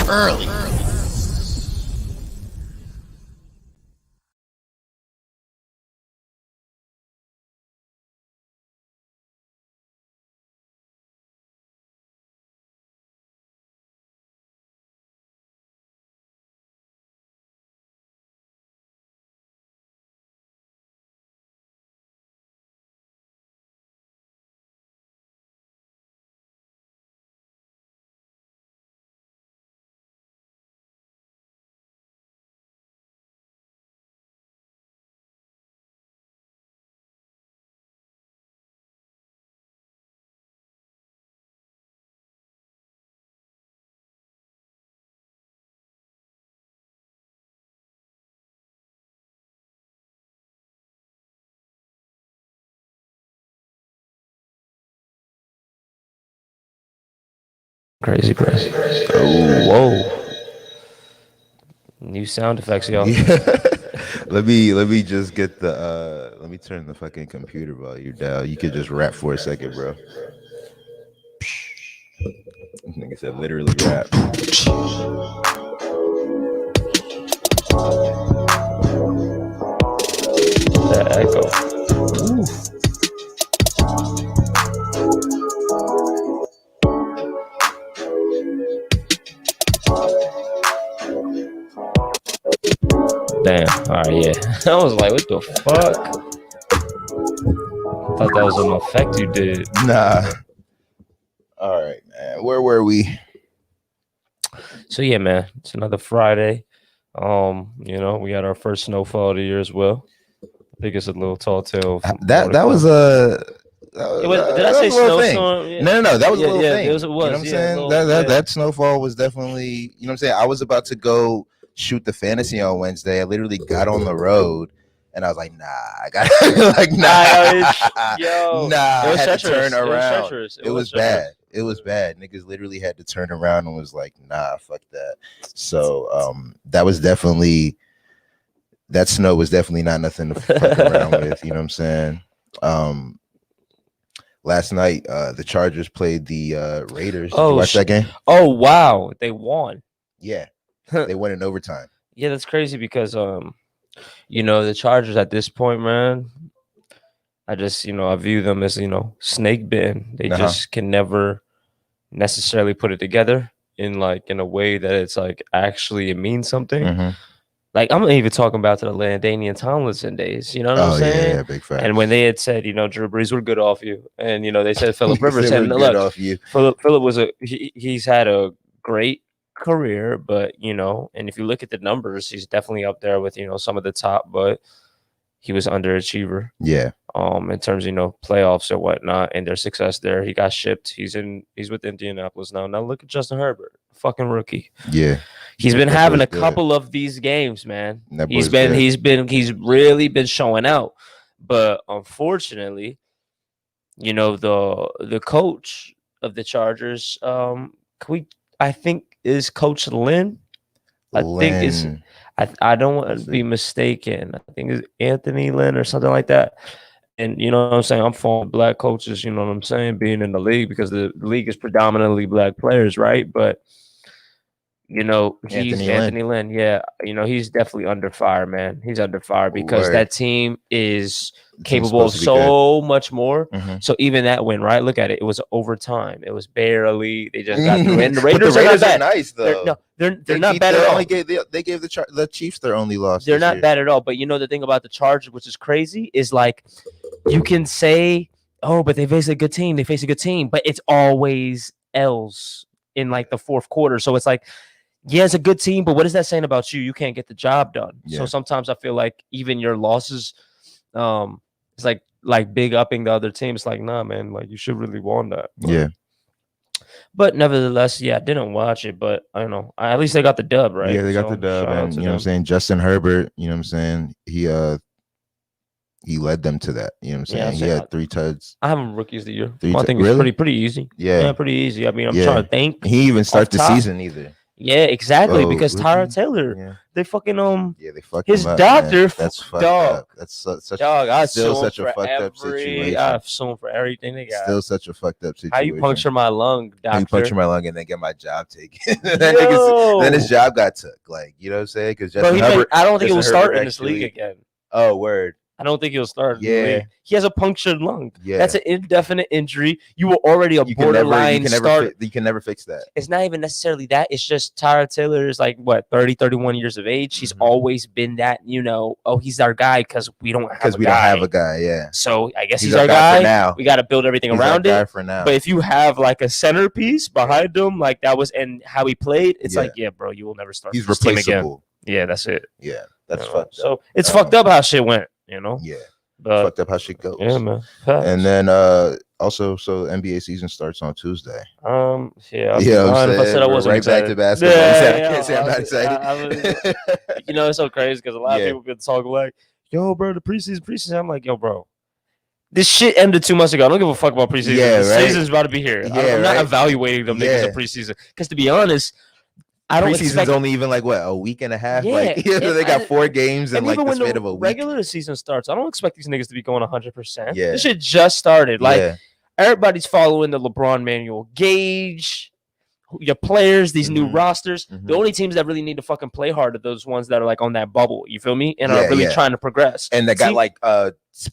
early. Crazy. Oh, whoa. New sound effects, y'all. Yeah. Let me just get the let me turn the fucking computer volume down. You could just rap for a second, bro. Nigga said literally rap. That echo. Damn. All right, yeah. I was like, what the fuck? I thought that was an effect you did. Nah. All right, man. Where were we? So yeah, man, it's another Friday. We had our first snowfall of the year as well. I think it's a little tall tale. That was a. Did I say snowstorm? Yeah. No. That was a little thing. It was. You know what I'm saying? That snowfall was definitely. You know what I'm saying? I was about to go shoot the fantasy on Wednesday. I literally got on the road. And I was like, nah, I got I had to turn around. It was bad. It was bad. Niggas literally had to turn around and was like, nah, fuck that. So that was definitely, that snow was definitely not nothing to fuck around with. You know what I'm saying? Last night, the Chargers played the Raiders. Did you watch that game? Oh, wow. They won. Yeah. They won in overtime. Yeah, that's crazy because, the Chargers at this point, man, I just, I view them as, snake bitten. They just can never necessarily put it together in a way that it's like actually it means something. Mm-hmm. Like I'm even talking about to the Landanian Tomlinson days, you know what I'm saying? Yeah, big fact. And when they had said, Drew Brees were good off you, and they said Phillip Rivers said, look, off you. Phillip was he's had a great career, but and if you look at the numbers, he's definitely up there with some of the top, but he was underachiever. Yeah. In terms of playoffs or whatnot and their success there. He got shipped. He's with Indianapolis now. Now look at Justin Herbert, fucking rookie. Yeah. He's been having a couple of these games, man. He's really been showing out. But unfortunately, the coach of the Chargers, I think is Coach Lynn. I don't want to be mistaken. I think it's Anthony Lynn or something like that. And you know what I'm saying? I'm for black coaches, you know what I'm saying, being in the league because the league is predominantly black players, right? But Anthony Lynn. Yeah, he's definitely under fire, man. He's under fire because that team is capable of so much more. Mm-hmm. So even that win, right? Look at it. It was overtime. It was barely. They just got through. And the Raiders are nice, though. They're not bad at all. They gave the Chiefs their only loss. They're not bad at all. But the thing about the Chargers, which is crazy, is like you can say, oh, but they face a good team. But it's always L's in the fourth quarter. So it's like, yeah, it's a good team, but what is that saying about you? You can't get the job done. Yeah. So sometimes I feel like even your losses, it's like big upping the other team. It's like, nah, man, you should really won that. Yeah. But nevertheless, yeah, I didn't watch it, but I don't know. At least they got the dub, right? Yeah, they got the dub, and you know what I'm saying. Justin Herbert, you know what I'm saying. He led them to that. You know what I'm saying. He had 3 tuds. I have him rookies of the year. I think it's pretty easy. Yeah, pretty easy. I mean, I'm trying to think. He even started the season either. Yeah, exactly. Because Tyrod Taylor, they fucking they fucked his him up, doctor. Man. That's fucked up. That's such dog. Still such a fucked up situation. I've sued for everything they got. Still such a fucked up situation. How you puncture my lung, doctor? How you puncture my lung and then get my job taken? Then his job got took. Like, you know what I'm saying? Because I don't think it will start in this league again. Oh, word. I don't think he'll start. Yeah, he has a punctured lung. Yeah, that's an indefinite injury. You were already borderline start. You can never fix that. It's not even necessarily that. It's just Tyrod Taylor is like what 30, 31 years of age. He's always been that. He's our guy because we don't have a guy. Yeah. So I guess he's our guy. For now. We got to build everything around it. For now. But if you have like a centerpiece behind him, like that was and how he played, it's like bro, you will never start. He's replaceable. Yeah, that's it. Yeah, that's fucked up. So it's fucked up how shit went. Yeah. But fucked up how shit goes. Yeah, man. And then also, so NBA season starts on Tuesday. Yeah. If I said I wasn't excited. Back to basketball. I can't say I'm not excited. It's so crazy because a lot of people could talk like, "Yo, bro, the preseason." I'm like, "Yo, bro, this shit ended 2 months ago. I don't give a fuck about preseason. The season's about to be here. I'm not evaluating them niggas in preseason because to be honest." Preseason's only even like what, a week and a half? Like they got 4 games in like the span of a week. Regular season starts. I don't expect these niggas to be going 100%. Yeah, this shit just started. Like everybody's following the LeBron manual. Gauge your players, these new rosters. The only teams that really need to fucking play hard are those ones that are like on that bubble. You feel me? And are really trying to progress. And they got like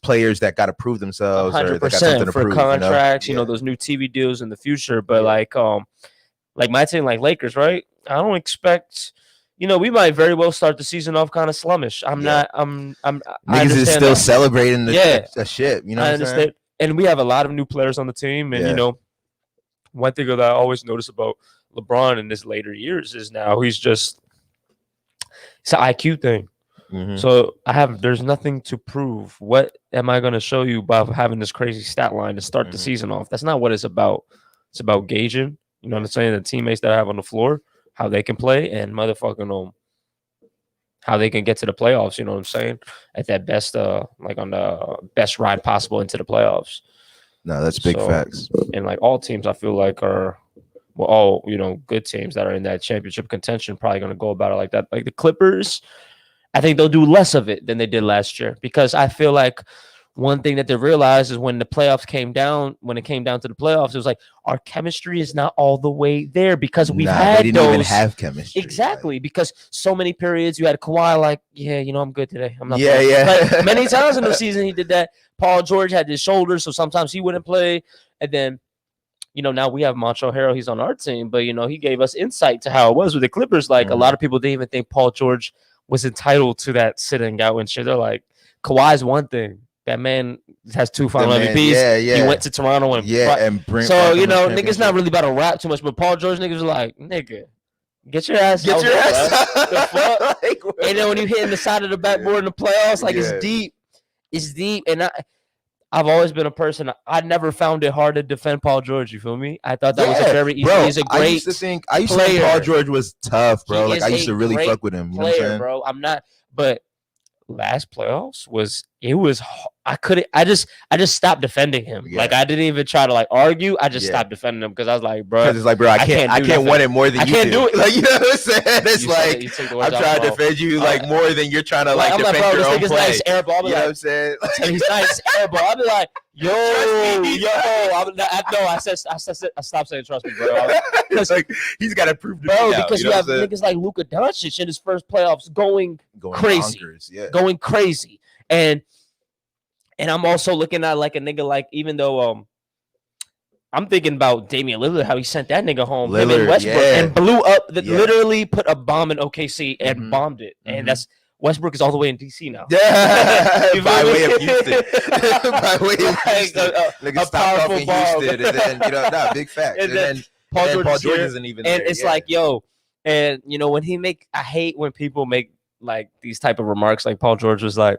players that got to prove themselves 100% or they got something to for prove, contracts. Those new TV deals in the future. But like my team, like Lakers, right? I don't expect, we might very well start the season off kind of slummish. Niggas is still celebrating the shit. You know what I'm saying? And we have a lot of new players on the team. And, one thing that I always notice about LeBron in his later years is now it's an IQ thing. So there's nothing to prove. What am I going to show you by having this crazy stat line to start the season off? That's not what it's about. It's about gauging, you know what I'm saying, the teammates that I have on the floor, how they can play, and motherfucking how they can get to the playoffs, you know what I'm saying? At that best, like on the best ride possible into the playoffs. No, that's big facts. And like all teams, I feel like are all good teams that are in that championship contention probably going to go about it like that. Like the Clippers, I think they'll do less of it than they did last year because I feel like one thing that they realized is when it came down to the playoffs, it was like our chemistry is not all the way there because we've had they didn't even have chemistry. Exactly, because so many periods you had Kawhi like, I'm good today. I'm not playing. Like, many times in the season he did that. Paul George had his shoulders, so sometimes he wouldn't play. And then, now we have Montrezl Harrell. He's on our team, but he gave us insight to how it was with the Clippers. Like a lot of people didn't even think Paul George was entitled to that sitting out and shit. They're like, Kawhi's one thing. That man has 2 final MVPs. He went to Toronto and niggas not really about to rap too much, but Paul George niggas are like, nigga, get your ass out. The fuck? And then when you hitting the side of the backboard in the playoffs, like it's deep. It's deep. And I've always been a person. I never found it hard to defend Paul George. You feel me? I thought that was a very easy. He's a great I used to think Paul George was tough, bro. Like I used to really fuck with him. You know what I'm saying? Bro. I'm not, but last playoffs I just stopped defending him. Like I didn't even try to like argue. I just stopped defending him because I was like, bro, it's like, bro, I can't want it more than you can't do it. Like, you know what I'm saying? It's like I'm trying to defend you like more than you're trying to like defend your own play. Nice air ball. You know what I'm saying? He's nice air ball. I'll be like, yo. I stopped saying trust me, bro. It's like he's got to prove to me now, because you have niggas like Luka Doncic in his first playoffs going crazy, going crazy, and I'm also looking at like a nigga like even though I'm thinking about Damian Lillard, how he sent that nigga home, him and Westbrook, and blew up, literally put a bomb in OKC and bombed it, and that's. Westbrook is all the way in DC now. By way of Houston. By way of Houston. A powerful ball. Houston, and then big fact. And then Paul George isn't even there. And it's like, and when I hate when people make like these type of remarks. Like Paul George was like,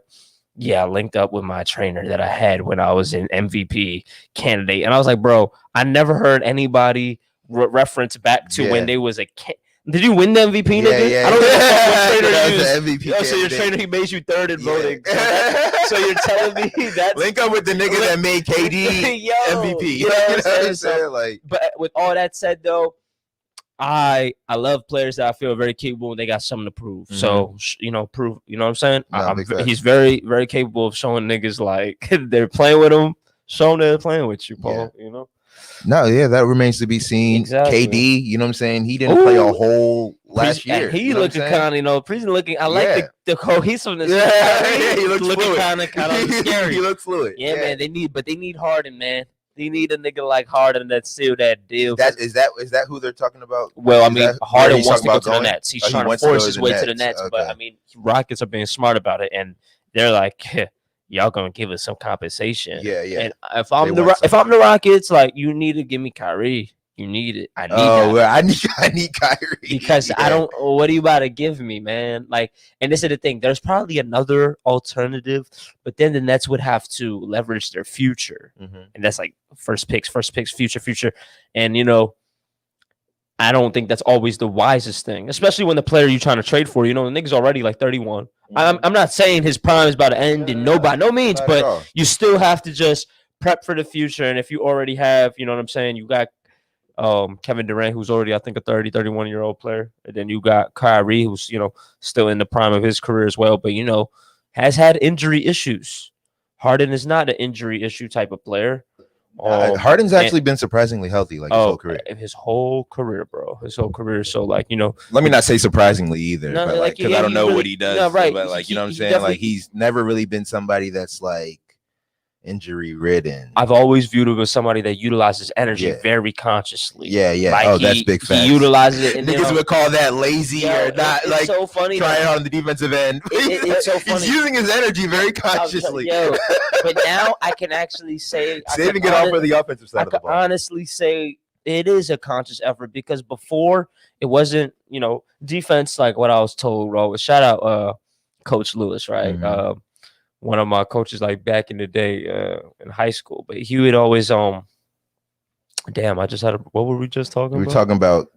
"Yeah, I linked up with my trainer that I had when I was an MVP candidate," and I was like, "Bro, I never heard anybody reference back to when they was a." Did you win the MVP, nigga? Yeah. I don't know what trainer you MVP. So your trainer, he made you third in voting. So you're telling me that link up with the nigga that made KD MVP. You know what I'm saying? But with all that said, though, I love players that I feel are very capable and they got something to prove. So prove. You know what I'm saying? He's very, very capable of showing niggas like they're playing with him, showing they're playing with you, Paul. Yeah. You know? No, yeah, that remains to be seen. Exactly. KD, you know what I'm saying? He didn't play a whole last year. He looking kind of, Prison looking. I like the cohesiveness. Yeah, he looks looking fluid. kind of scary. He looks fluid. Yeah, man. They need Harden, man. They need a nigga like Harden that seal that deal. Is that who they're talking about? Well, I mean, Harden wants to go to the Nets. He's trying to force his way to the Nets. Okay. But I mean, Rockets are being smart about it, and they're like, y'all gonna give us some compensation. Yeah. And if I'm the Rockets, like, you need to give me Kyrie. You need it. I need that. Well, I need Kyrie because I don't. What are you about to give me, man? Like, and this is the thing. There's probably another alternative, but then the Nets would have to leverage their future, and that's like first picks, future, and I don't think that's always the wisest thing, especially when the player you're trying to trade for, the nigga's already like 31. I'm not saying his prime is about to end in by no means, but you still have to just prep for the future. And if you already have, you know what I'm saying, you got Kevin Durant, who's already, I think, a 31-year-old player. And then you got Kyrie, who's, still in the prime of his career as well, but, has had injury issues. Harden is not an injury issue type of player. Harden's actually been surprisingly healthy, like his whole career. His whole career, bro. His whole career. So, like, let me not say surprisingly either, no, but like, because I don't know what he does. No, right. But like, you know what I'm saying? Like, he's never really been somebody that's like injury ridden. I've always viewed him as somebody that utilizes energy very consciously. Yeah. Like, that's big facts. He utilizes it. And, niggas would call that lazy or not. It's like so funny trying on the defensive end. It's so funny. He's using his energy very consciously. But now I can actually say saving it all for the offensive side of the ball. I can honestly say it is a conscious effort, because before it wasn't, defense, like what I was told, bro. Shout out Coach Lewis, right? One of my coaches, like back in the day in high school, but he would always damn, I just had what were we just talking about? We were talking about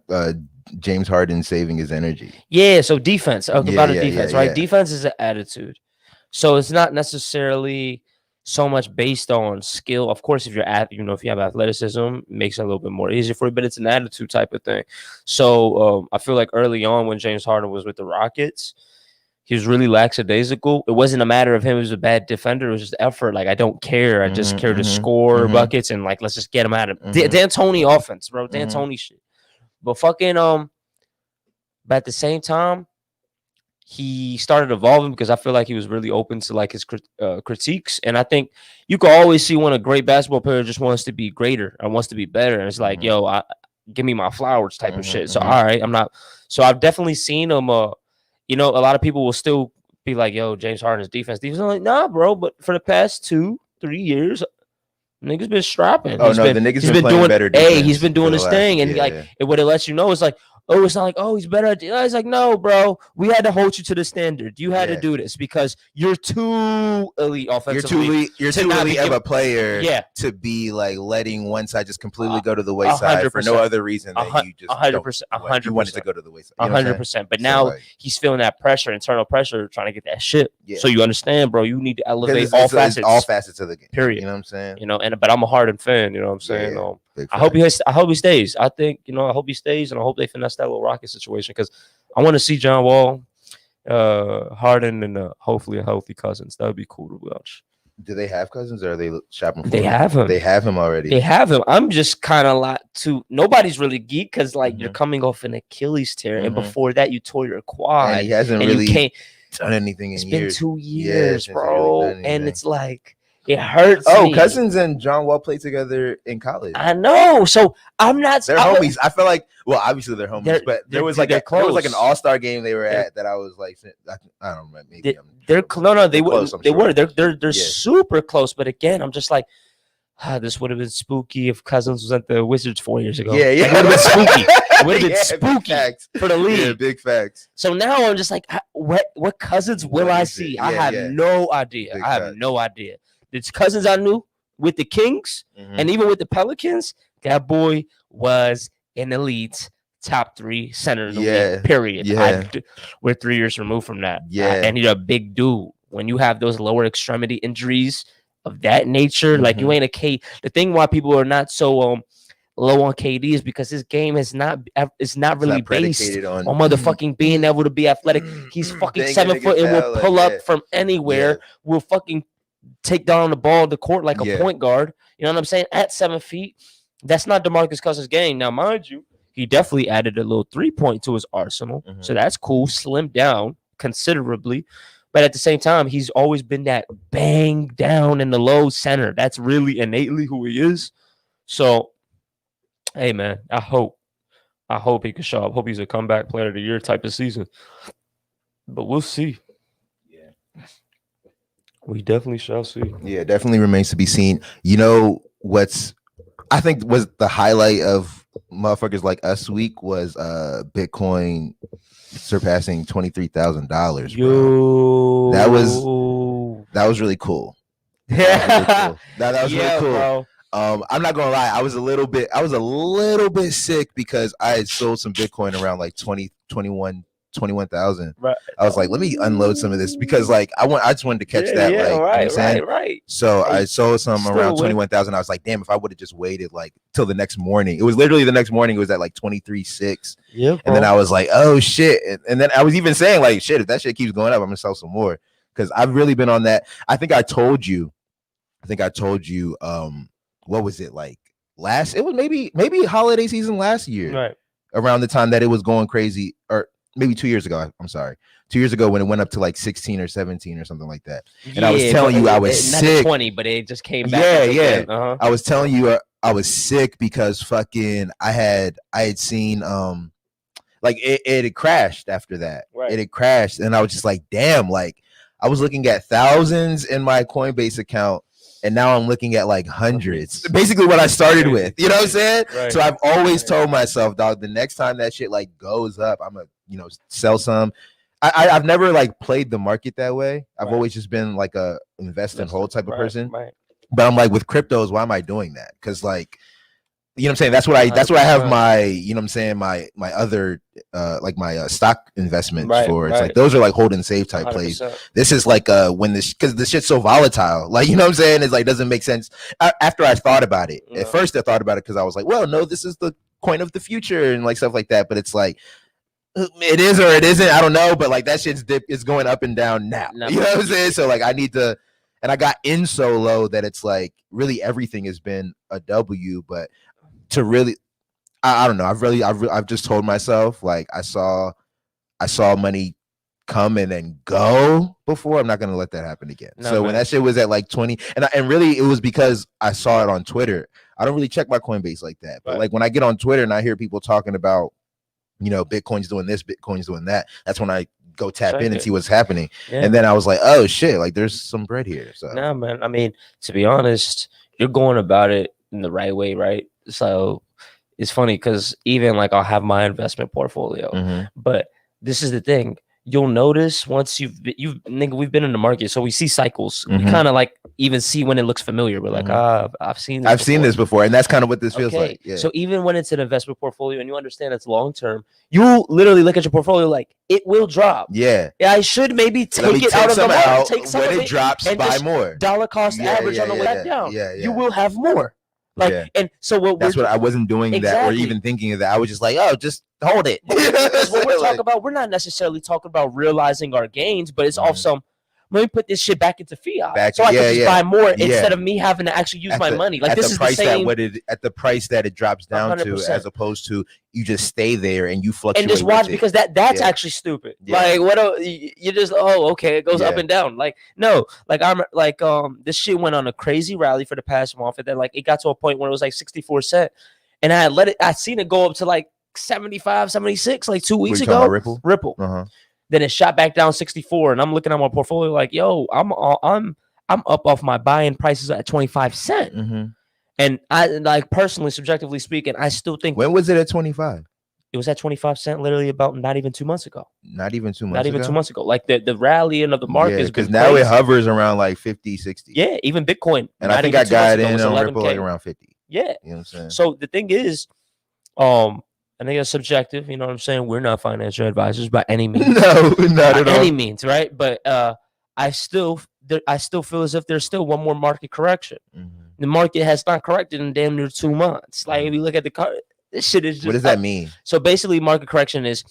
James Harden saving his energy. Yeah, so defense. Defense, right? Yeah. Defense is an attitude. So it's not necessarily so much based on skill. Of course, if you're if you have athleticism, it makes it a little bit more easier for you, but it's an attitude type of thing. So I feel like early on when James Harden was with the Rockets, he was really lackadaisical. It wasn't a matter of him was a bad defender. It was just effort. Like, I don't care. I just care to score buckets and, like, let's just get him out of D'Antoni offense, bro. D'Antoni shit. But fucking but at the same time, he started evolving, because I feel like he was really open to, like, his critiques. And I think you can always see when a great basketball player just wants to be greater or wants to be better. And it's like, yo, give me my flowers type of shit. So all right, I'm not. So I've definitely seen him. A lot of people will still be like, yo, James Harden's defense. I'm like, nah, bro. But for the past 2-3 years, niggas been strapping. The niggas been playing better defense. Hey, he's been doing his thing. And what it lets you know is like, oh, it's not like, oh, he's better at it. It's like, no, bro, we had to hold you to the standard. You had to do this because you're too elite offensively. You're too elite of a player to be like letting one side just completely go to the wayside 100%. For no other reason than you just 100%. You wanted to go to the wayside. 100%. But now he's feeling that pressure, internal pressure, trying to get that shit. Yeah. So you understand, bro, you need to elevate all facets of the game. Period. You know what I'm saying? But I'm a Harden fan, you know what I'm saying? I hope he stays. I think, I hope he stays, and I hope they finesse that little Rocket situation, because I want to see John Wall, Harden, and hopefully a healthy Cousins. That would be cool to watch. Do they have Cousins, or are they shopping for him? They have him. They have him already. They have him. I'm just kind of nobody's really geek, because you're coming off an Achilles tear, and before that you tore your quad. And he hasn't really done anything in years. It's been 2 years, bro. And it's like, it hurts. Oh, Cousins and John Wall played together in college. I know. So I'm not. They're homies. I feel like, well, obviously they're homies, but there was like an All-Star game they were at that I was like, I don't know, maybe they're they were. They're super close. But again, I'm just like, this would have been spooky if Cousins was at the Wizards 4 years ago. Yeah. It would have been spooky. It would have been spooky for the league. Yeah, big facts. So now I'm just like, what Cousins will I see? I have no idea. I have no idea. The Cousins I knew with the Kings and even with the Pelicans, that boy was an elite top 3 center in the league, period. Yeah. We're 3 years removed from that. Yeah. And he's a big dude. When you have those lower extremity injuries of that nature, like you ain't a K. The thing why people are not so low on KD is because his game is not really based on motherfucking being able to be athletic. He's fucking 7 foot and will pull up from anywhere. Will fucking take down the ball the court like a point guard. You know what I'm saying? At 7 feet, that's not DeMarcus Cousins' game. Now, mind you, he definitely added a little 3-point to his arsenal, so that's cool. Slimmed down considerably. But at the same time, he's always been that bang down in the low center. That's really innately who he is. So, hey, man, I hope he can show up. Hope he's a comeback player of the year type of season. But we'll see. Yeah. We definitely shall see. Yeah, definitely remains to be seen. You know what's I think was the highlight of motherfuckers like us week was Bitcoin surpassing $23,000. Yo, that was really cool. That was really cool. Bro. I'm not gonna lie, I was a little bit sick because I had sold some Bitcoin around like 21,000. Right. I was like, let me unload some of this because like I just wanted to catch that. Yeah, like, right. So I sold some around 21,000. I was like, damn, if I would have just waited like till the next morning. It was literally the next morning. It was at like 23.6. Yeah. And then I was like, oh shit. And then I was even saying like, shit, if that shit keeps going up, I'm gonna sell some more because I've really been on that. I think I told you. What was it like? It was maybe holiday season last year, right? Around the time that it was going crazy, or maybe 2 years ago. I'm sorry, 2 years ago when it went up to like 16 or 17 or something like that. And I was telling you I was sick. 20, but it just came back. Yeah. Uh-huh. I was telling you I was sick because fucking I had seen like it had crashed after that. Right. It had crashed, and I was just like, damn, like I was looking at thousands in my Coinbase account. And now I'm looking at like hundreds. Basically what I started with. You know what I'm saying? Right. So I've always told myself, dog, the next time that shit like goes up, I'm gonna, sell some. I've never like played the market that way. I've always just been like a invest and hold type of person. Right. But I'm like with cryptos, why am I doing that? Because like, you know what I'm saying? That's what I have my, you know what I'm saying, my other like my stock investments for. It's like those are like hold and save type 100%. Plays. This is like when this, because the shit's so volatile. Like, you know what I'm saying? It's like doesn't make sense. After I thought about it. At first I thought about it because I was like, well, no, this is the coin of the future and like stuff like that. But it's like it is or it isn't. I don't know. But like that shit's is going up and down now. You know what I'm saying? So like I need to, and I got in so low that it's like really everything has been a W, but to really, I don't know. I've just told myself like I saw money come and then go before. I'm not gonna let that happen again. When that shit was at like 20, and really it was because I saw it on Twitter. I don't really check my Coinbase like that, but like when I get on Twitter and I hear people talking about, Bitcoin's doing this, Bitcoin's doing that. That's when I go tap in and see what's happening. Yeah. And then I was like, oh shit, like there's some bread here. So no, man. I mean, to be honest, you're going about it in the right way, right? So it's funny because even like I'll have my investment portfolio, but this is the thing. You'll notice once we've been in the market, so we see cycles. We kind of like even see when it looks familiar. We're like, I've seen this before, and that's kind of what this feels like. Yeah. So even when it's an investment portfolio and you understand it's long term, you literally look at your portfolio like it will drop. Yeah, I should maybe take it out of the market, take some when of it drops, and buy more. Dollar cost average on the way back down. You will have more. Like, and so that's what I wasn't doing that or even thinking of that. I was just like, oh, just hold it. Because what we're talking about, we're not necessarily talking about realizing our gains, but it's also let me put this shit back into fiat so I can just buy more instead of me having to actually use my money. Like this is the same at the price that it drops down 100%. To, as opposed to you just stay there and you fluctuate and just watch because that's actually stupid. Like what you just it goes up and down. Like no, like I'm like this shit went on a crazy rally for the past month, and then like it got to a point where it was like 64 cents, and I seen it go up to like 75, 76 like 2 weeks ago. Ripple. Then it shot back down 64, and I'm looking at my portfolio like, yo, I'm up off my buying prices at 25 cents. And I like personally, subjectively speaking, I still think. When was it at 25? It was at 25 cents literally about not even 2 months ago. Not even 2 months ago? 2 months ago. Like the rallying of the market. Because now it hovers around like 50, 60. Yeah, even Bitcoin. And I think I got in on Ripple like around 50. Yeah. You know what I'm saying? So the thing is, I think it's subjective. You know what I'm saying? We're not financial advisors by any means. No, not at all. Any means, right? But I still feel as if there's still one more market correction. The market has not corrected in damn near 2 months. Like if you look at this shit is just. What does that mean? So basically, market correction is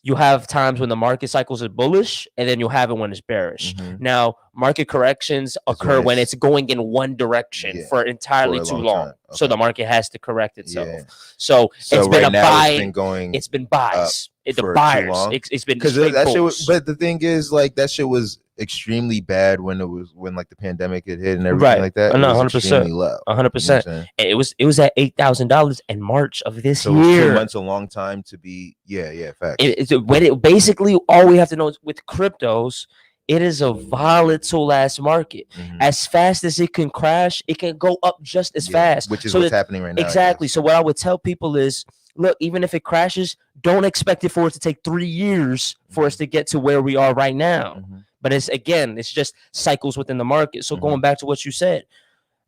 you have times when the market cycles is bullish, and then you'll have it when it's bearish. Now, market corrections occur when it's going in one direction for entirely too long. Okay. So the market has to correct itself. Yeah. So it's been a buy. It's been buys. The buyers. It's been straight bulls. But the thing is, like, that shit was extremely bad when like the pandemic had hit and everything like that. No, 100%. 100%. And it was at $8,000 in March of this year. 2 months a long time to be. Yeah, facts. Basically, all we have to know is with cryptos, it is a volatile ass market. As fast as it can crash, it can go up just as fast. Which is what's happening right now. Exactly. So what I would tell people is, look, even if it crashes, don't expect it for it to take 3 years for us to get to where we are right now. But it's just cycles within the market. So going back to what you said,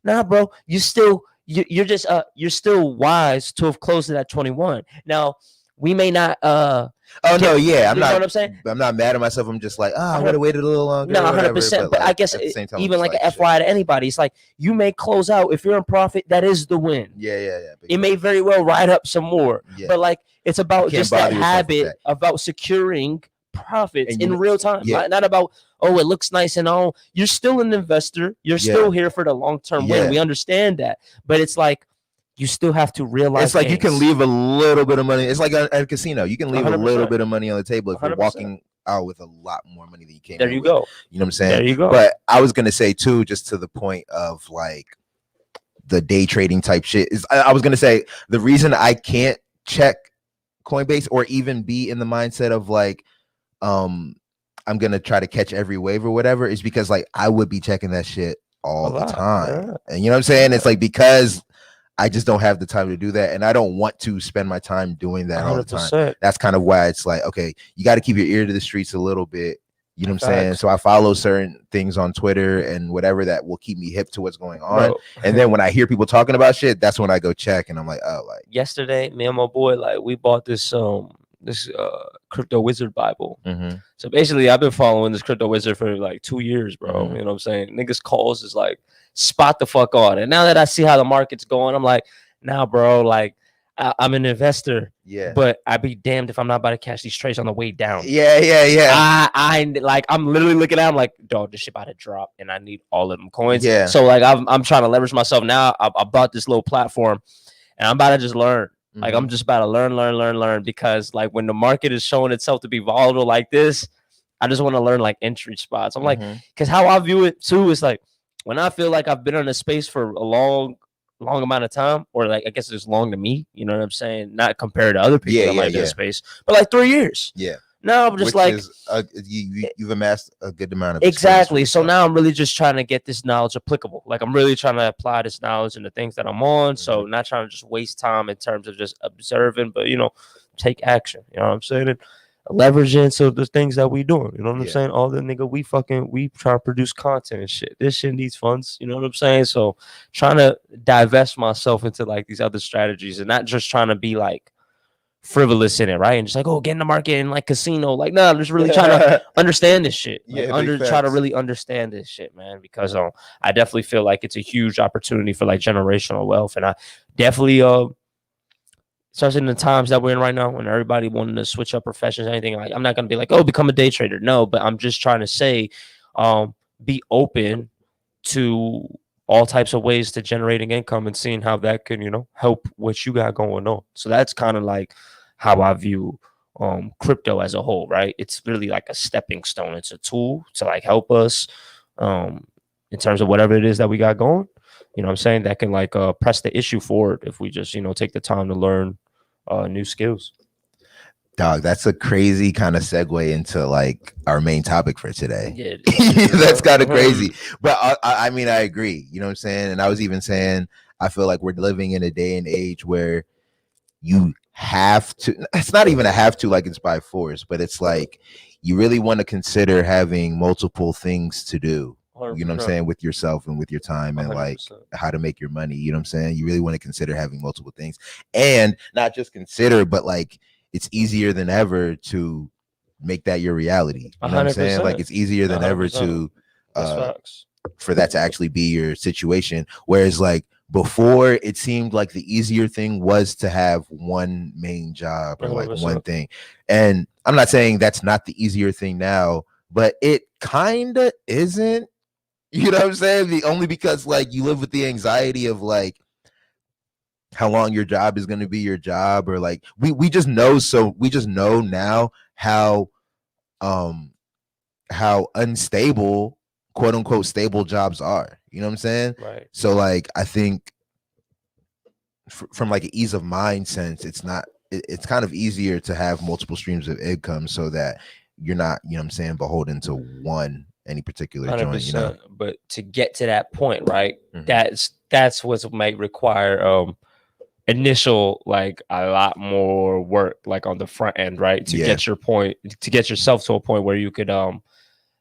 nah, bro, you're still wise to have closed it at 21. Now, we may not. I'm not. You know what I'm saying? I'm not mad at myself. I'm just like, I would have waited a little longer. No, 100%. But I guess even like an FYI to anybody, it's like you may close out if you're in profit. That is the win. Yeah. It may very well ride up some more. Yeah. But like it's about just that habit about securing profits in real time. Not about, oh, it looks nice and all. You're still an investor. You're still here for the long-term win. We understand that. But it's like you still have to realize it's like you can leave a little bit of money. It's like at a casino. You can leave 100%. A little bit of money on the table if you're walking out with a lot more money than you came. There you go. You know what I'm saying? There you go. But I was gonna say too, just to the point of like the day trading type shit, is I was gonna say the reason I can't check Coinbase or even be in the mindset of like I'm gonna try to catch every wave or whatever is because like I would be checking that shit all the time. And you know what I'm saying? It's like because I just don't have the time to do that, and I don't want to spend my time doing that 100%. All the time. That's kind of why it's like, okay, you got to keep your ear to the streets a little bit. You know what I'm saying? So I follow certain things on Twitter and whatever that will keep me hip to what's going on. Bro. And then when I hear people talking about shit, that's when I go check, and I'm like, oh, like yesterday, me and my boy, like we bought this crypto wizard Bible. So basically I've been following this crypto wizard for like 2 years, bro. You know what I'm saying? Niggas calls is like spot the fuck on. And now that I see how the market's going, I'm like, nah, bro, like I'm an investor. Yeah. But I'd be damned if I'm not about to catch these trades on the way down. Yeah. I like I'm literally looking at it, I'm like, dog, this shit about to drop and I need all of them coins. Yeah. So like I'm trying to leverage myself now. I bought this little platform and I'm about to just learn. Like I'm just about to learn because like when the market is showing itself to be volatile like this, I just want to learn like entry spots. I'm like, because how I view it too is like when I feel like I've been in a space for a long amount of time, or like I guess it's long to me, you know what I'm saying? Not compared to other people that might be in space, but like 3 years. Yeah. Now I'm just like you've amassed a good amount of exactly. So now I'm really just trying to get this knowledge applicable. Like I'm really trying to apply this knowledge in the things that I'm on. So not trying to just waste time in terms of just observing, but take action. You know what I'm saying? And leverage into the things that we doing. You know what I'm saying? All the nigga we try to produce content and shit. This shit needs funds. You know what I'm saying? So trying to divest myself into like these other strategies and not just trying to be like frivolous in it, right? And just like, oh, get in the market and like casino. Like, no, I'm just really trying to understand this shit. Like, try to really understand this shit, man. Because I definitely feel like it's a huge opportunity for like generational wealth. And I definitely especially in the times that we're in right now when everybody wanting to switch up professions, anything, like I'm not gonna be like, oh, become a day trader. No, but I'm just trying to say be open to all types of ways to generating income and seeing how that can, help what you got going on. So that's kind of like how I view crypto as a whole, right? It's really like a stepping stone. It's a tool to like help us in terms of whatever it is that we got going. You know what I'm saying? That can like press the issue forward if we just, take the time to learn new skills. Dog, that's a crazy kind of segue into like our main topic for today. Yeah, that's kind of crazy. But I mean, I agree. You know what I'm saying? And I was even saying, I feel like we're living in a day and age where you have to, it's not even a have to, like it's by force, but it's like you really want to consider having multiple things to do. 100%. You know what I'm saying, with yourself and with your time and 100%. Like how to make your money. You know what I'm saying? You really want to consider having multiple things and not just consider, but like it's easier than ever to make that your reality. You know 100%. What I'm saying? Like it's easier than 100%. Ever to for that to actually be your situation. Whereas like before, it seemed like the easier thing was to have one main job or like 100%. one thing. And I'm not saying that's not the easier thing now, but it kind of isn't. You know what I'm saying? Only because like you live with the anxiety of like how long your job is going to be your job, or like we just know. So we just know now how unstable, quote unquote, stable jobs are. You know what I'm saying? Right. So like I think from like an ease of mind sense, it's kind of easier to have multiple streams of income so that you're not, you know what I'm saying, beholden to any particular joint, you know. But to get to that point, right? That's what might require initial, like a lot more work, like on the front end, right? To get yourself to a point where you could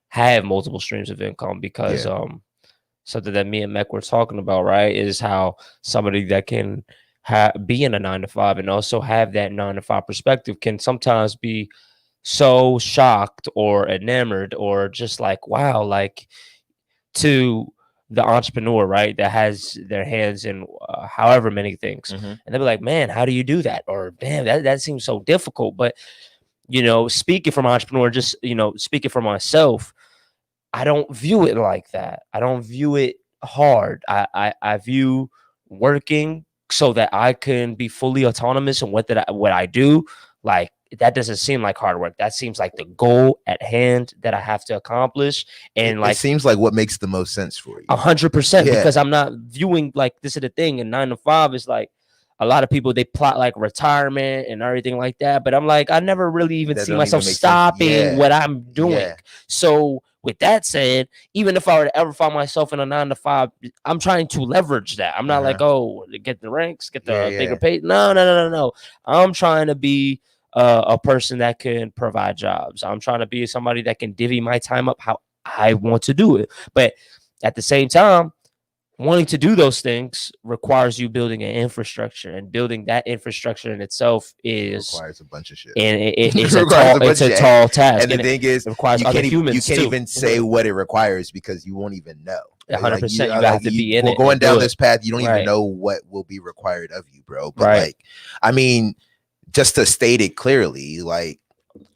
have multiple streams of income, because something that me and Mech were talking about, right, is how somebody that can be in a 9-to-5 and also have that 9-to-5 perspective can sometimes be so shocked or enamored or just like, wow, like to the entrepreneur, right, that has their hands in however many things, and they'll be like, man, how do you do that? Or damn, that seems so difficult. But you know, speaking from entrepreneur, just, you know, speaking for myself, I don't view it like that. I don't view it hard. I view working so that I can be fully autonomous in what I do. Like, that doesn't seem like hard work. That seems like the goal at hand that I have to accomplish. And like, it seems like what makes the most sense for you. 100%, because I'm not viewing like this is the thing. And 9-to-5 is like, a lot of people, they plot like retirement and everything like that. But I'm like, I never really even see myself stopping what I'm doing. So with that said, even if I were to ever find myself in a 9-to-5, I'm trying to leverage that. I'm not like, oh, get the ranks, get the bigger pay. No. I'm trying to be a person that can provide jobs. I'm trying to be somebody that can divvy my time up how I want to do it. But at the same time, wanting to do those things requires you building an infrastructure, and building that infrastructure in itself requires a bunch of shit. And it's a tall task. And the thing is, you can't even say what it requires because you won't even know. 100%. You have to be in it. Going down this path, you don't even know what will be required of you, bro. But like, I mean, just to state it clearly,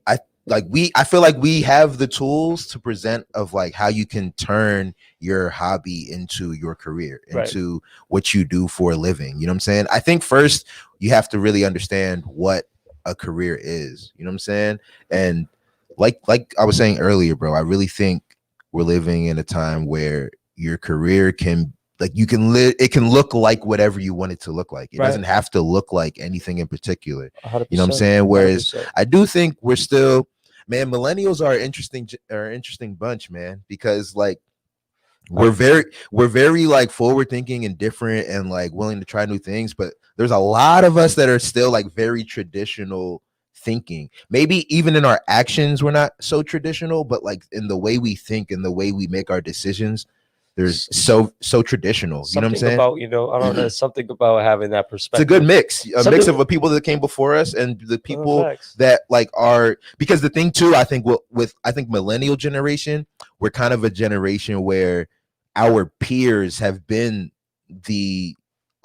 I feel like we have the tools to present of like how you can turn your hobby into your career, into what you do for a living. You know what I'm saying? I think first you have to really understand what a career is. You know what I'm saying? And like I was saying earlier, bro, I really think we're living in a time where your career can, like, you can live, it can look like whatever you want it to look like. It doesn't have to look like anything in particular. 100%, you know what I'm saying? Whereas 100%. I do think we're still, man, millennials are an interesting bunch, man, because like we're very like forward thinking and different and like willing to try new things, but there's a lot of us that are still like very traditional thinking. Maybe even in our actions we're not so traditional, but like in the way we think and the way we make our decisions, there's so traditional. You know what I'm saying? About, you know, I don't know, something about having that perspective. It's a good mix, mix of the people that came before us and the people that like are, because the thing too, I think I think millennial generation, we're kind of a generation where our peers have been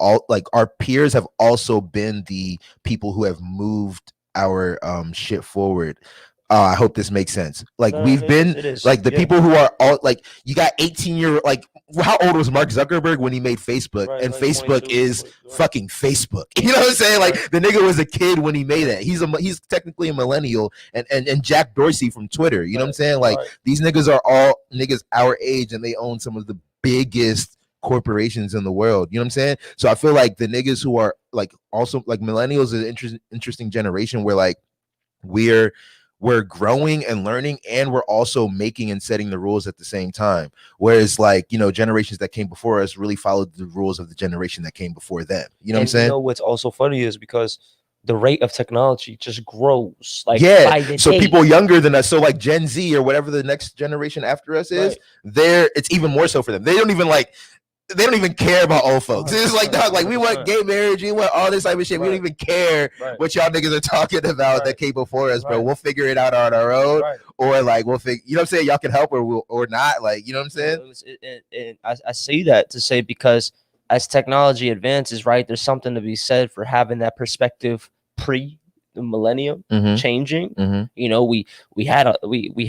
our peers have also been the people who have moved our shit forward. I hope this makes sense. Like we've been like the people who are all like, you got 18-year, like how old was Mark Zuckerberg when he made Facebook? And like Facebook is fucking Facebook. You know what I'm saying? Like the nigga was a kid when he made that. He's technically a millennial, and Jack Dorsey from Twitter. You know what I'm saying? Like these niggas are all niggas our age, and they own some of the biggest corporations in the world. You know what I'm saying? So I feel like the niggas who are like also like millennials is an interesting generation where like we're growing and learning, and we're also making and setting the rules at the same time. Whereas like, you know, generations that came before us really followed the rules of the generation that came before them. You know what I'm saying? You know what's also funny is because the rate of technology just grows. Like so people younger than us, so like Gen Z or whatever the next generation after us is, it's even more so for them. They don't even like, they don't even care about old folks. It's like, dog, like we want gay marriage, we want all this type of shit. We don't even care what y'all niggas are talking about that came before us, bro. We'll figure it out on our own, or like we'll figure. You know what I'm saying? Y'all can help or not. Like, you know what I'm saying? I say that to say because as technology advances, right, there's something to be said for having that perspective pre the millennium changing. You know, we had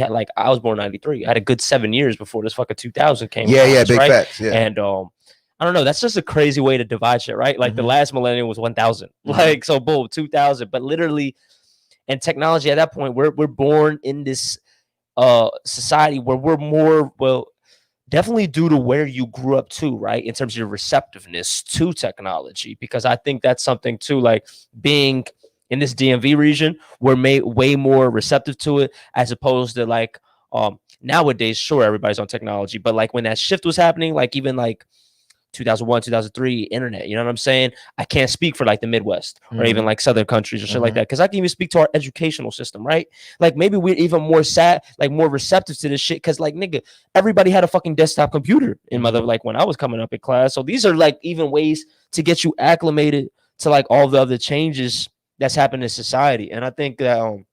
like, I was born 93. I had a good 7 years before this fucking 2000 came. Yeah, big facts. Yeah. And I don't know, that's just a crazy way to divide shit, right? Like the last millennium was 1000. Like, so boom, 2000. But literally, and technology at that point, we're born in this society where we're more, well, definitely due to where you grew up too, right? In terms of your receptiveness to technology, because I think that's something too, like being in this DMV region, we're way more receptive to it as opposed to like nowadays, sure, everybody's on technology, but like when that shift was happening, like even like 2001, 2003, internet, you know what I'm saying? I can't speak for like the Midwest or even like Southern countries or shit like that, because I can even speak to our educational system, right? Like maybe we're even more more receptive to this shit, because like, nigga, everybody had a fucking desktop computer in like when I was coming up in class. So these are like even ways to get you acclimated to like all the other changes that's happened in society. And I think that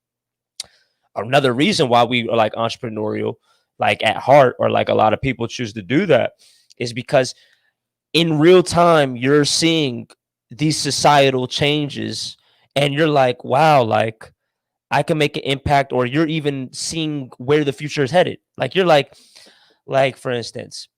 another reason why we are like entrepreneurial, like at heart, or like a lot of people choose to do that, is because in real time, you're seeing these societal changes and you're like, wow, like I can make an impact, or you're even seeing where the future is headed. Like you're like for instance,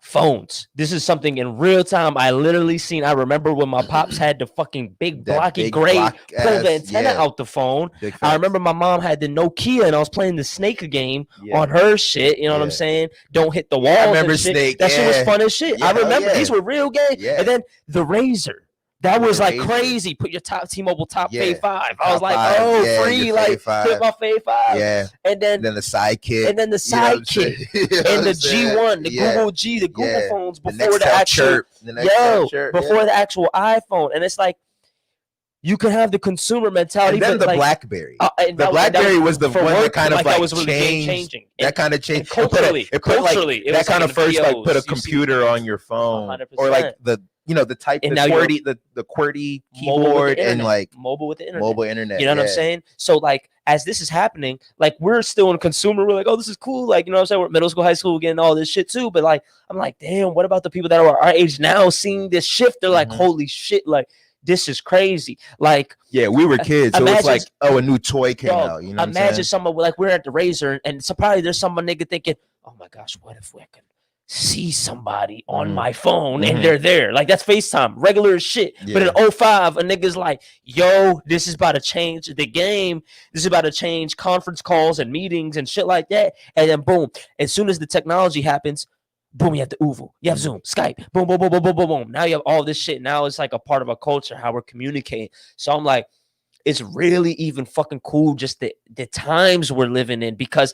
phones. This is something in real time I literally seen. I remember when my pops had the fucking big blocky gray, pull the antenna out the phone. I remember my mom had the Nokia and I was playing the Snake game on her shit. You know what I'm saying? Don't hit the walls. I remember Snake. That shit was fun as shit. I remember these were real games. And then the Razor. That was like crazy. Put your T-Mobile top Fave 5. I was like, oh, free, like hit my Fave 5. Yeah. And then the Sidekick. And then the Sidekick. And the G1, the Google G, the Google phones before the actual before the actual iPhone. And it's like you can have the consumer mentality. And then the BlackBerry. The BlackBerry was the one that kind of like was really changing. That kind of changed. Culturally, that kind of first like put a computer on your phone, or like the type, the QWERTY keyboard, and like mobile with the internet. Mobile internet. You know what I'm saying? So like as this is happening, like we're still in consumer. We're like, oh, this is cool. Like, you know what I'm saying? We're middle school, high school, getting all this shit too. But like, I'm like, damn, what about the people that are our age now seeing this shift? They're like, holy shit, like this is crazy. Like, yeah, we were kids, so it's like, oh, a new toy came out. You know, imagine someone like we're at the Razor, and so probably there's some nigga thinking, oh my gosh, what if we can see somebody on my phone and they're there? Like that's FaceTime, regular as shit. But in 05, a nigga's like, yo, this is about to change the game. This is about to change conference calls and meetings and shit like that. And then boom, as soon as the technology happens, boom, you have the Uvu, you have Zoom, Skype, boom, boom, boom, boom, boom, boom, boom. Now you have all this shit. Now it's like a part of a culture, how we're communicating. So I'm like, it's really even fucking cool just the times we're living in, because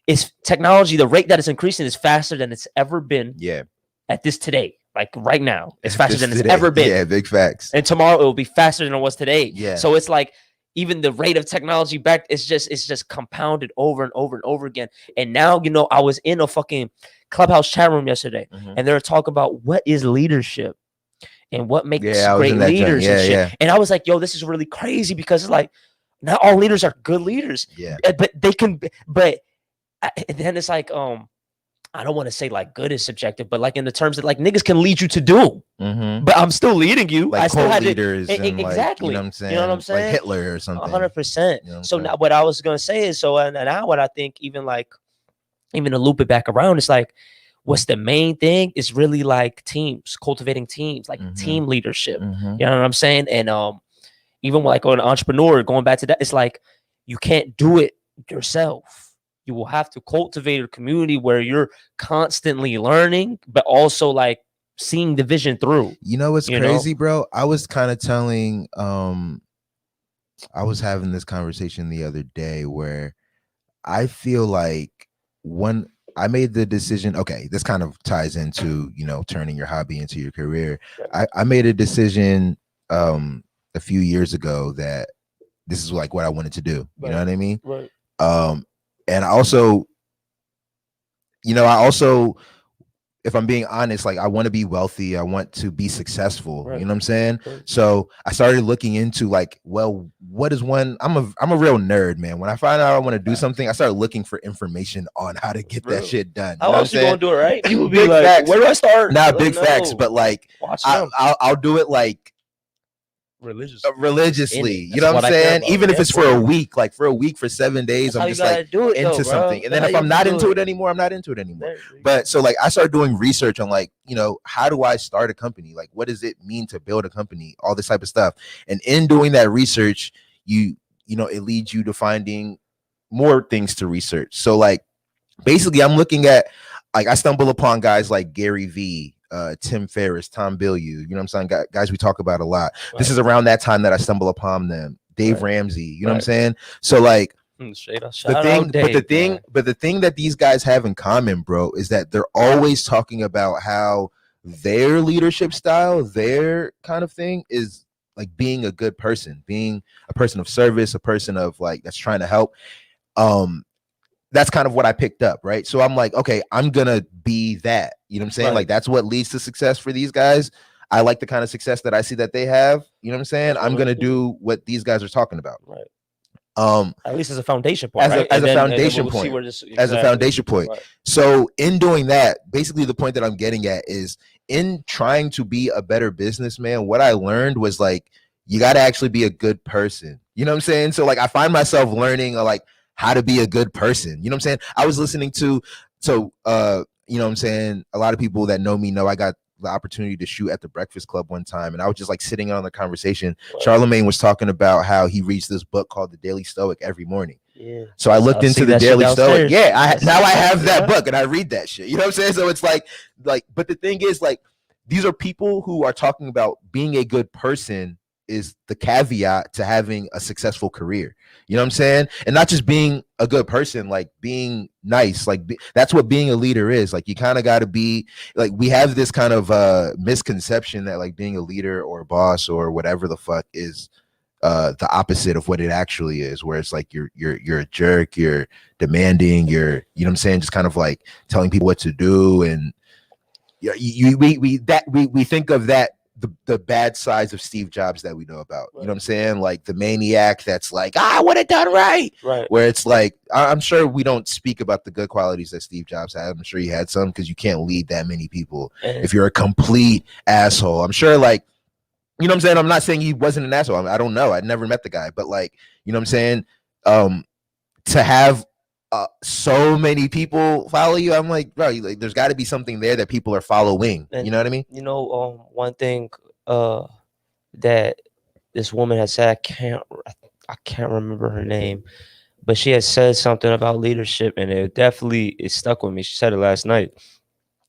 it's technology, the rate that it's increasing is faster than it's ever been. Yeah. At this today, like right now, it's faster than it's ever been. Yeah, big facts. And tomorrow it will be faster than it was today. Yeah. So it's like even the rate of technology back, it's just compounded over and over and over again. And now, you know, I was in a fucking Clubhouse chat room yesterday, and they were talking about what is leadership and what makes great leaders and shit. And I was like, yo, this is really crazy, because it's like not all leaders are good leaders. Yeah. But they can, but then it's like, I don't want to say like good is subjective, but like in the terms that like niggas can lead you to do, but I'm still leading you. Like I still had leaders, exactly. Like, you know what I'm saying? You know what I'm saying? Like Hitler or something. 100%. You know so now what I was gonna say is, so and now what I think, even to loop it back around, it's like, what's the main thing is really like teams, cultivating teams, like team leadership. You know what I'm saying? And even like an entrepreneur, going back to that, it's like you can't do it yourself. You will have to cultivate a community where you're constantly learning, but also like seeing the vision through. You know what's crazy, bro? I was kind of telling, I was having this conversation the other day where I feel like when I made the decision, okay, this kind of ties into, you know, turning your hobby into your career. I made a decision a few years ago that this is like what I wanted to do. You know what I mean? Right. And also, you know, if I'm being honest, like I want to be wealthy, I want to be successful. Right. You know what I'm saying? Right. So I started looking into like, well, what is one? I'm a real nerd, man. When I find out I want to do something, I start looking for information on how to get that shit done. How else you gonna do it, right? People be big like, facts. where do I start? Nah, big facts, but like I'll do it like religiously. You know what I'm saying? Even if it's for a week, like for 7 days, I'm just like into something. And then if I'm not into it anymore, I'm not into it anymore. But so like I started doing research on like, you know, how do I start a company? Like what does it mean to build a company? All this type of stuff. And in doing that research, you know, it leads you to finding more things to research. So like basically I'm looking at, like I stumble upon guys like Gary Vee, Tim Ferriss, Tom Bilyeu, you know what I'm saying? Guys we talk about a lot. Right. This is around that time that I stumble upon them. Dave Ramsey, you know what I'm saying? So like the thing that these guys have in common, bro, is that they're always talking about how their leadership style, their kind of thing is like being a good person, being a person of service, a person of like that's trying to help. That's kind of what I picked up, right? So I'm like, okay, I'm gonna be that. You know what I'm saying? Right. Like that's what leads to success for these guys. I like the kind of success that I see that they have. You know what I'm saying? I'm gonna do what these guys are talking about. Right. At least as a foundation point. As a foundation point. Right. So in doing that, basically the point that I'm getting at is in trying to be a better businessman, what I learned was like you gotta actually be a good person. You know what I'm saying? So like I find myself learning like how to be a good person. You know what I'm saying? I was listening to, you know what I'm saying? A lot of people that know me know I got the opportunity to shoot at the Breakfast Club one time. And I was just like sitting on the conversation. Right. Charlemagne was talking about how he reads this book called The Daily Stoic every morning. Yeah. So I looked into the Daily Stoic. Yeah. Now I have that book and I read that shit. You know what I'm saying? So it's like, but the thing is like, these are people who are talking about being a good person is the caveat to having a successful career. You know what I'm saying? And not just being a good person, like being nice, like that's what being a leader is. Like you kind of got to be like, we have this kind of misconception that like being a leader or a boss or whatever the fuck is the opposite of what it actually is, where it's like you're a jerk, you're demanding, you know what I'm saying, just kind of like telling people what to do. And we think of that the bad sides of Steve Jobs that we know about. Right. You know what I'm saying? Like the maniac that's like, I would have done right. Where it's like, I'm sure we don't speak about the good qualities that Steve Jobs had. I'm sure he had some, because you can't lead that many people if you're a complete asshole. I'm sure, like, you know what I'm saying? I'm not saying he wasn't an asshole. I don't know. I'd never met the guy, but like, you know what I'm saying? To have so many people follow you, I'm like, bro, like, there's got to be something there that people are following. And, you know what I mean? You know, one thing that this woman has said, I can't remember her name, but she has said something about leadership, and it stuck with me. She said it last night,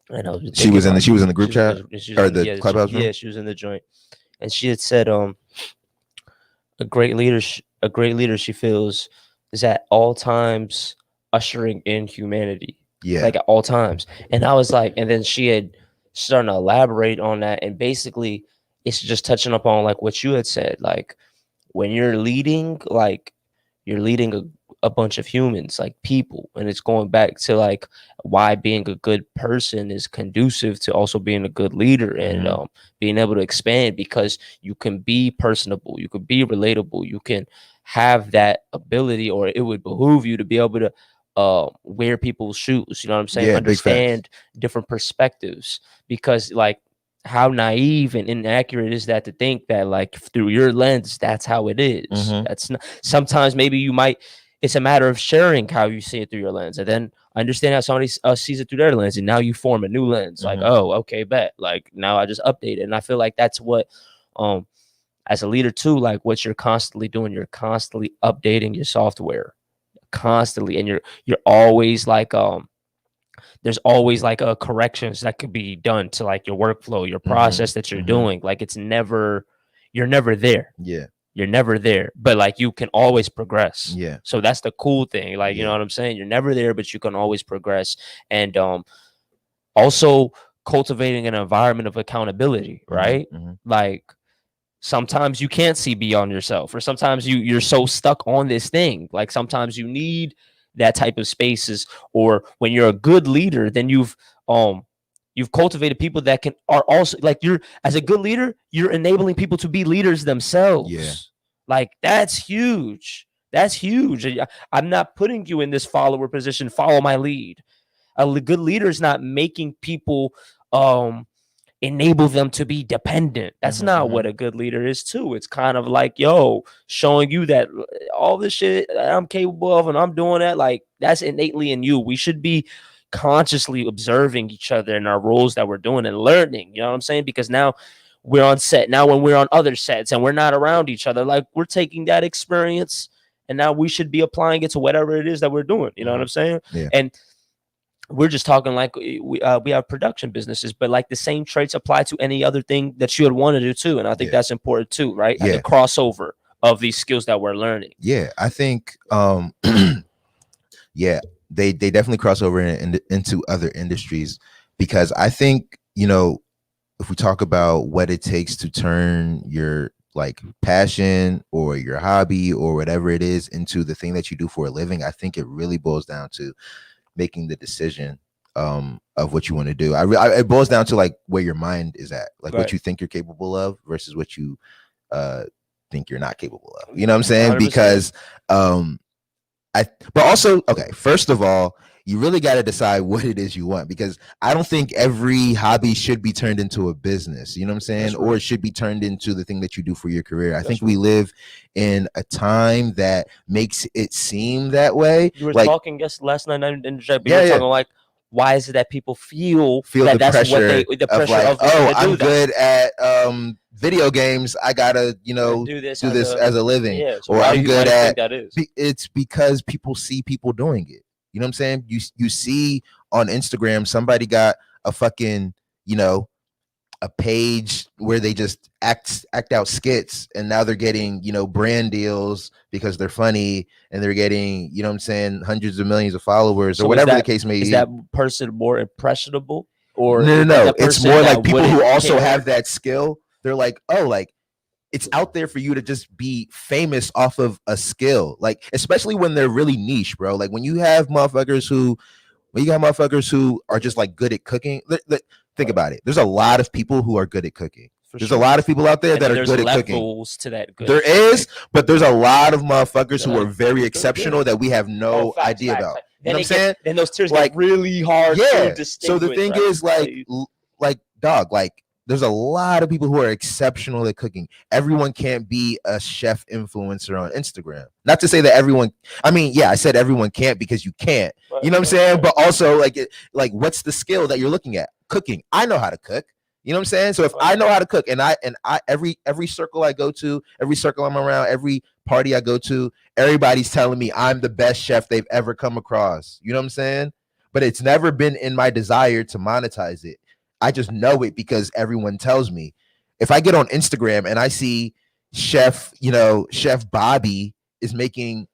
and she was in the group chat or the clubhouse room? Yeah, she was in the joint, and she had said, a great leader, she feels, is at all times ushering in humanity. Yeah, like at all times. And I was like, and then she had started to elaborate on that, and basically it's just touching upon like what you had said, like when you're leading, like you're leading a bunch of humans, like people, and it's going back to like why being a good person is conducive to also being a good leader, and being able to expand, because you can be personable, you can be relatable, you can have that ability, or it would behoove you to be able to wear people's shoes, you know what I'm saying? Understand different perspectives, because like how naive and inaccurate is that to think that like through your lens that's how it is. That's not, sometimes maybe it's a matter of sharing how you see it through your lens, and then understand how somebody sees it through their lens, and now you form a new lens. Like, oh, okay, bet, like now I just update it. And I feel like that's what as a leader too, like what you're constantly doing, you're constantly updating your software constantly, and you're always like there's always like corrections that could be done to like your workflow, your process that you're doing. Like you're never there. Yeah, you're never there, but like you can always progress. Yeah, so that's the cool thing, like you know what I'm saying, you're never there, but you can always progress. And also cultivating an environment of accountability, right? Like sometimes you can't see beyond yourself, or sometimes you're so stuck on this thing. Like sometimes you need that type of spaces, or when you're a good leader, then you've You've cultivated people that are also like, you're, as a good leader, you're enabling people to be leaders themselves. Yeah. Like, that's huge. That's huge. I'm not putting you in this follower position. Follow my lead. A good leader is not making people enable them to be dependent. That's not what a good leader is too. It's kind of like, yo, showing you that all this shit I'm capable of and I'm doing that, like, that's innately in you. We should be consciously observing each other in our roles that we're doing and learning, you know what I'm saying? Because now we're on set. Now when we're on other sets and we're not around each other, like, we're taking that experience and now we should be applying it to whatever it is that we're doing. You know what I'm saying? Yeah. And we're just talking like we have production businesses, but like the same traits apply to any other thing that you would want to do too. And I think that's important too, right? Yeah. The crossover of these skills that we're learning. Yeah, I think yeah, they definitely cross over into other industries, because I think, you know, if we talk about what it takes to turn your like passion or your hobby or whatever it is into the thing that you do for a living, I think it really boils down to making the decision of what you want to do. It boils down to like where your mind is at, like what you think you're capable of versus what you think you're not capable of. You know what I'm saying? 100%. Because but also, okay, first of all, you really got to decide what it is you want, because I don't think every hobby should be turned into a business, you know what I'm saying? Or it should be turned into the thing that you do for your career. I think we live in a time that makes it seem that way. You were talking last night, you were talking like, why is it that people feel that that's pressure, what the pressure of like, I'm good at video games, I gotta, you know, do this as a living. Yeah, so or I'm good at that is? It's because people see people doing it. You know what I'm saying? You see on Instagram, somebody got a fucking, you know, a page where they just act out skits, and now they're getting, you know, brand deals because they're funny, and they're getting, you know what I'm saying, hundreds of millions of followers, or whatever the case may be. Is that person more impressionable? Or no, it's more like people who also have that skill. They're like, oh, like, it's out there for you to just be famous off of a skill, like, especially when they're really niche, bro. Like when you have motherfuckers who are just like good at cooking. Think about it. There's a lot of people who are good at cooking. There's a lot of people out there that are good at cooking. To that good. There is, but there's a lot of motherfuckers who are very exceptional that we have no idea about. You know what I'm saying? Then those tiers like really hard. Yeah. So the thing is, like, dog, like, there's a lot of people who are exceptional at cooking. Everyone can't be a chef influencer on Instagram. Not to say that everyone, I mean, yeah, I said everyone can't because you can't. You know what I'm saying? But also, like, what's the skill that you're looking at? Cooking. I know how to cook. You know what I'm saying? So if I know how to cook, and I every circle I go to, every circle I'm around, every party I go to, everybody's telling me I'm the best chef they've ever come across. You know what I'm saying? But it's never been in my desire to monetize it. I just know it because everyone tells me. If I get on Instagram and I see Chef Bobby is making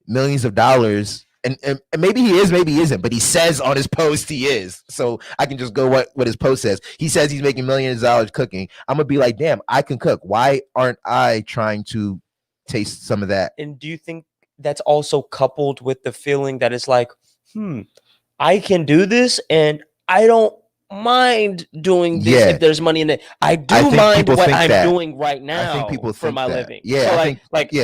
millions of dollars, and maybe he is, maybe he isn't, but he says on his post he is. So I can just go what his post says. He says he's making millions of dollars cooking. I'm gonna be like, damn, I can cook. Why aren't I trying to taste some of that? And do you think that's also coupled with the feeling that it's like, I can do this and I don't mind doing this if there's money in it. I mind what I'm doing right now. I think people for my living. Yeah, so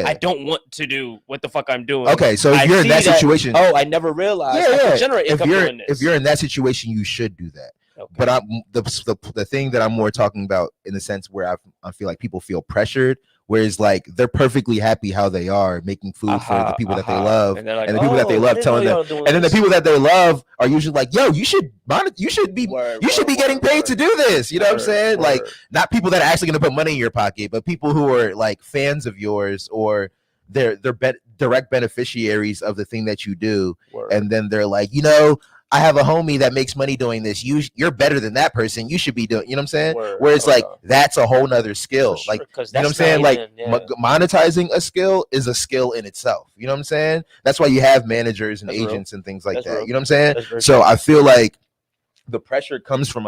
I don't want to do what the fuck I'm doing. Okay, so if you're in that situation, I never realized I could generate income doing this. If you're in that situation, you should do that. Okay. But the thing that I'm more talking about in the sense where I feel like people feel pressured, whereas like they're perfectly happy how they are making food for the people that they love, and the people that they love telling them, and then the people that they love are usually like, yo, you should be getting paid to do this. You know what I'm saying? Like, not people that are actually going to put money in your pocket, but people who are like fans of yours, or they're direct beneficiaries of the thing that you do. And then they're like, you know, I have a homie that makes money doing this. You're better than that person. You should be doing, you know what I'm saying? Where it's like, that's a whole nother skill. Sure, like, you know what I'm saying? Like, monetizing a skill is a skill in itself. You know what I'm saying? That's why you have managers and agents and things like that. You know what I'm saying? So I feel like the pressure comes a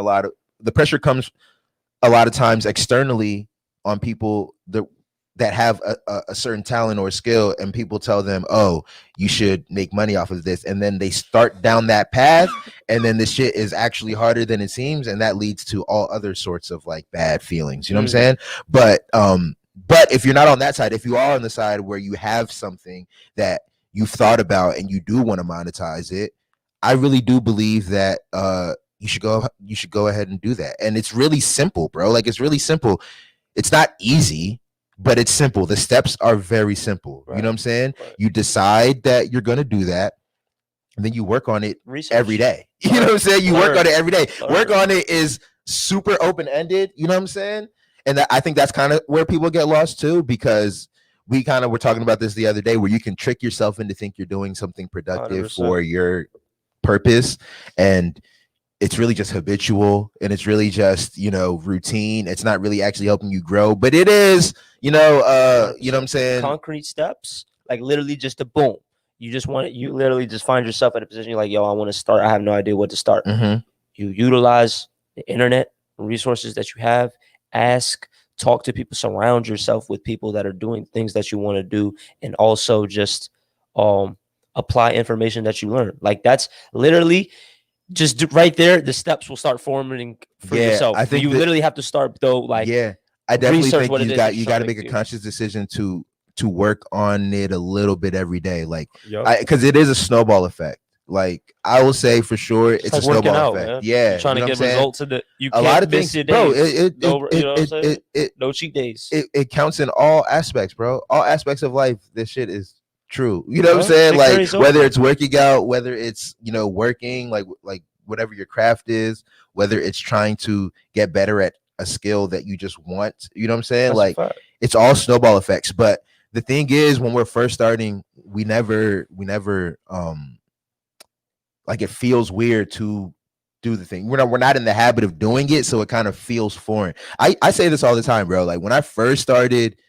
lot of times externally on people. that have a certain talent or skill, and people tell them, oh, you should make money off of this, and then they start down that path, and then the shit is actually harder than it seems, and that leads to all other sorts of like bad feelings, you know what I'm saying? But if you're not on that side, if you are on the side where you have something that you've thought about and you do want to monetize it, I really do believe that you should go ahead and do that. And it's really simple, bro. Like, it's really simple. It's not easy, but it's simple. The steps are very simple. Right. You know what I'm saying? Right. You decide that you're going to do that, and then you work on it every day. You know what I'm saying? You work on it every day. Work on it is super open-ended. You know what I'm saying? And I think that's kind of where people get lost too, because we kind of were talking about this the other day, where you can trick yourself into think you're doing something productive 100%. For your purpose, and it's really just habitual, and it's really just, you know, routine. It's not really actually helping you grow, but it is, you know what I'm saying? Concrete steps, like literally just a boom. You literally just find yourself in a position, you're like, yo, I want to start. I have no idea what to start. Mm-hmm. You utilize the internet resources that you have, talk to people, surround yourself with people that are doing things that you want to do, and also just apply information that you learn. Like, that's literally just right there. The steps will start forming for yourself. I think you literally have to start though. Like, I definitely think you got to make a conscious decision to work on it a little bit every day. Like, because it is a snowball effect. Like, I will say for sure, it's a snowball effect. Man. Yeah, you're trying to get results in a lot of things, bro. No cheat days. It counts in all aspects, bro. All aspects of life. This shit is true. You know what I'm saying? Like, whether it's working out, whether it's, you know, working, like whatever your craft is, whether it's trying to get better at a skill that you just want. You know what I'm saying? That's like, it's all snowball effects. But the thing is, when we're first starting, we never like, it feels weird to do the thing. We're not in the habit of doing it, so it kind of feels foreign. I say this all the time, bro. Like, when I first started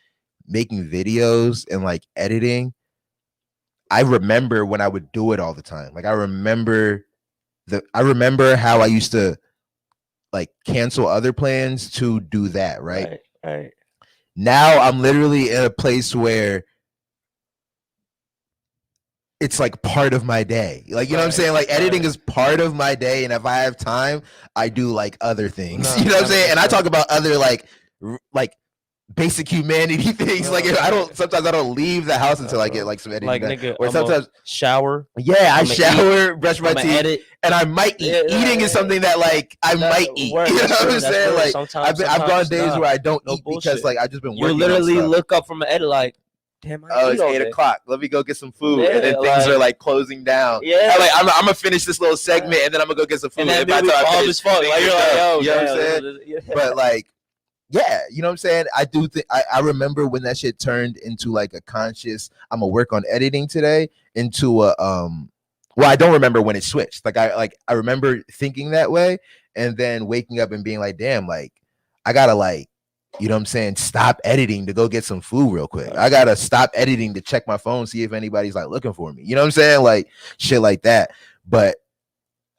making videos and like editing, I remember when I would do it all the time. Like, I remember how I used to like cancel other plans to do that, right? Right. Now I'm literally in a place where it's like part of my day. Like, you know what I'm saying? Like, editing is part of my day, and if I have time, I do like other things. You know what I'm saying? And I talk about other like basic humanity things. Like, sometimes I don't leave the house until I get like some editing like, done. Nigga, or sometimes shower. Yeah, I shower, brush my teeth, and I might eat. Eating is something that like I might eat. You know what I'm saying? Like, I've gone days where I don't eat because like I've just been working. You literally look up from an edit like, damn, it's 8 o'clock. Let me go get some food. And then things are like closing down. Yeah. I'm gonna finish this little segment, and then I'm gonna go get some food. And then all this fun. Like, you're like, yo, you know what I'm saying? But like, yeah, you know what I'm saying? I do think I remember when that shit turned into like a conscious, I'm gonna work on editing today, into a well, I don't remember when it switched. I remember thinking that way, and then waking up and being like, damn, like, I gotta like, you know what I'm saying, stop editing to go get some food real quick. I gotta stop editing to check my phone, see if anybody's like looking for me. You know what I'm saying? Like, shit like that. But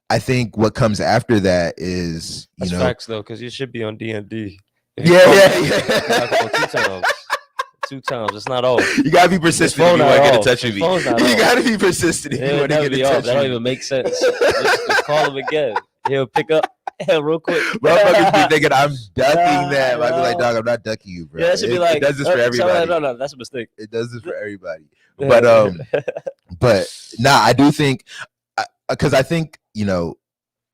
I think what comes after that is, That's facts though, because you should be on D&D. Yeah. Two times. It's not all. You gotta be persistent if you want to get in touch with me. You gotta be persistent if you want to get in touch with me. That don't even make sense. Just call him again. He'll pick up real quick. Motherfuckers be thinking I'm ducking them. I'd be like, dog, I'm not ducking you, bro. Yeah, that should be like, it does this for everybody. No, that's a mistake. It does this for everybody. But nah, I do think, because I think, you know,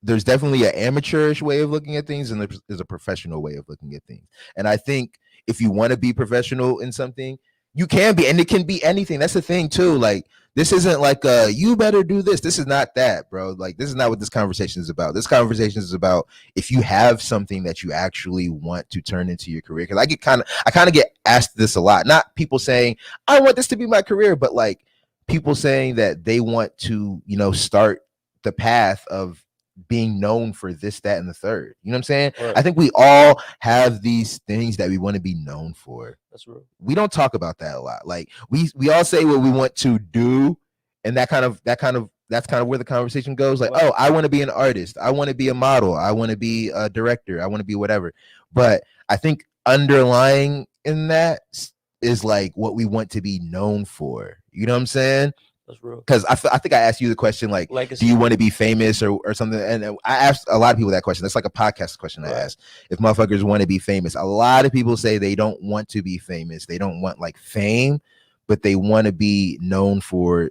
there's definitely an amateurish way of looking at things, and there's a professional way of looking at things. And I think if you want to be professional in something, you can be, and it can be anything. That's the thing too. Like, this isn't like you better do this. This is not that, bro. Like, this is not what this conversation is about. This conversation is about if you have something that you actually want to turn into your career. Because I kind of get asked this a lot. Not people saying I want this to be my career, but like people saying that they want to, you know, start the path of being known for this, that, and the third. You know what I'm saying? Right. I think we all have these things that we want to be known for. That's real. We don't talk about that a lot. Like, we all say what we want to do, and that's kind of where the conversation goes. Like, oh, I want to be an artist. I want to be a model. I want to be a director. I want to be whatever. But I think underlying in that is like what we want to be known for. You know what I'm saying? That's real. Because I think I asked you the question, like, legacy. Do you want to be famous or something? And I asked a lot of people that question. That's like a podcast question I asked. If motherfuckers want to be famous, a lot of people say they don't want to be famous. They don't want like fame, but they want to be known for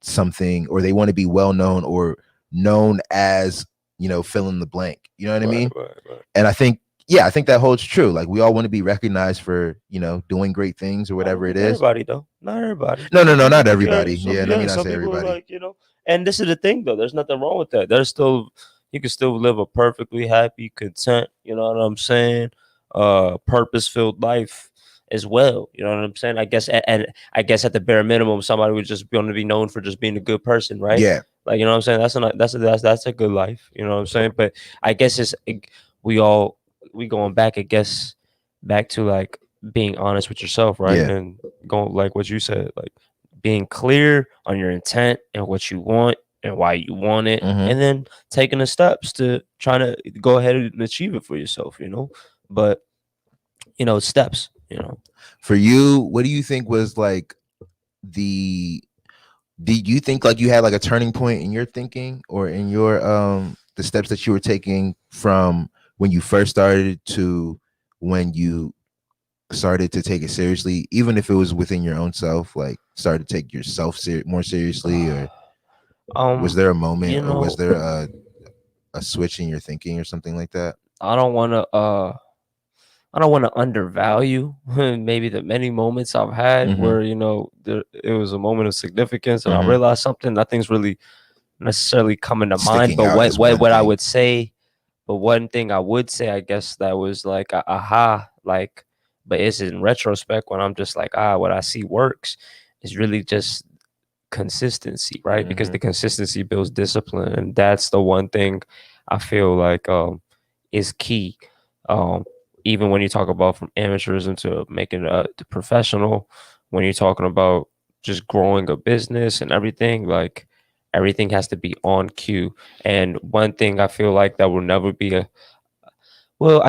something, or they want to be well known or known as, you know, fill in the blank. You know what I mean? Right. And I think that holds true. Like, we all want to be recognized for, you know, doing great things or whatever it is. Everybody though, not everybody. No, not everybody. Let me not say everybody. Like, you know, and this is the thing though. There's nothing wrong with that. You can still live a perfectly happy, content. You know what I'm saying? Purpose-filled life as well. You know what I'm saying? I guess, and I guess at the bare minimum, somebody would just want to be known for just being a good person, right? Yeah. Like, you know what I'm saying? That's a good life. You know what I'm saying? But I guess we going back, I guess, back to like being honest with yourself, right? Yeah. And going like what you said, like being clear on your intent and what you want and why you want it, and then taking the steps to try to go ahead and achieve it for yourself, you know. But, you know, steps, you know. For you, what do you think was like did you think like you had like a turning point in your thinking or in your the steps that you were taking from when you first started to when you started to take it seriously, even if it was within your own self, like started to take yourself more seriously, or was there a moment, you know, or was there a switch in your thinking or something like that? I don't want to undervalue maybe the many moments I've had where, you know, it was a moment of significance and I realized something. Nothing's really necessarily coming to mind, but what I would say. But one thing I would say, I guess, that was like aha, like, but it's in retrospect when I'm just like, what I see works is really just consistency, right? Because the consistency builds discipline, and that's the one thing I feel like is key. Even when you talk about from amateurism to making it to professional, when you're talking about just growing a business and everything, like, everything has to be on cue. And one thing I feel like that will never be I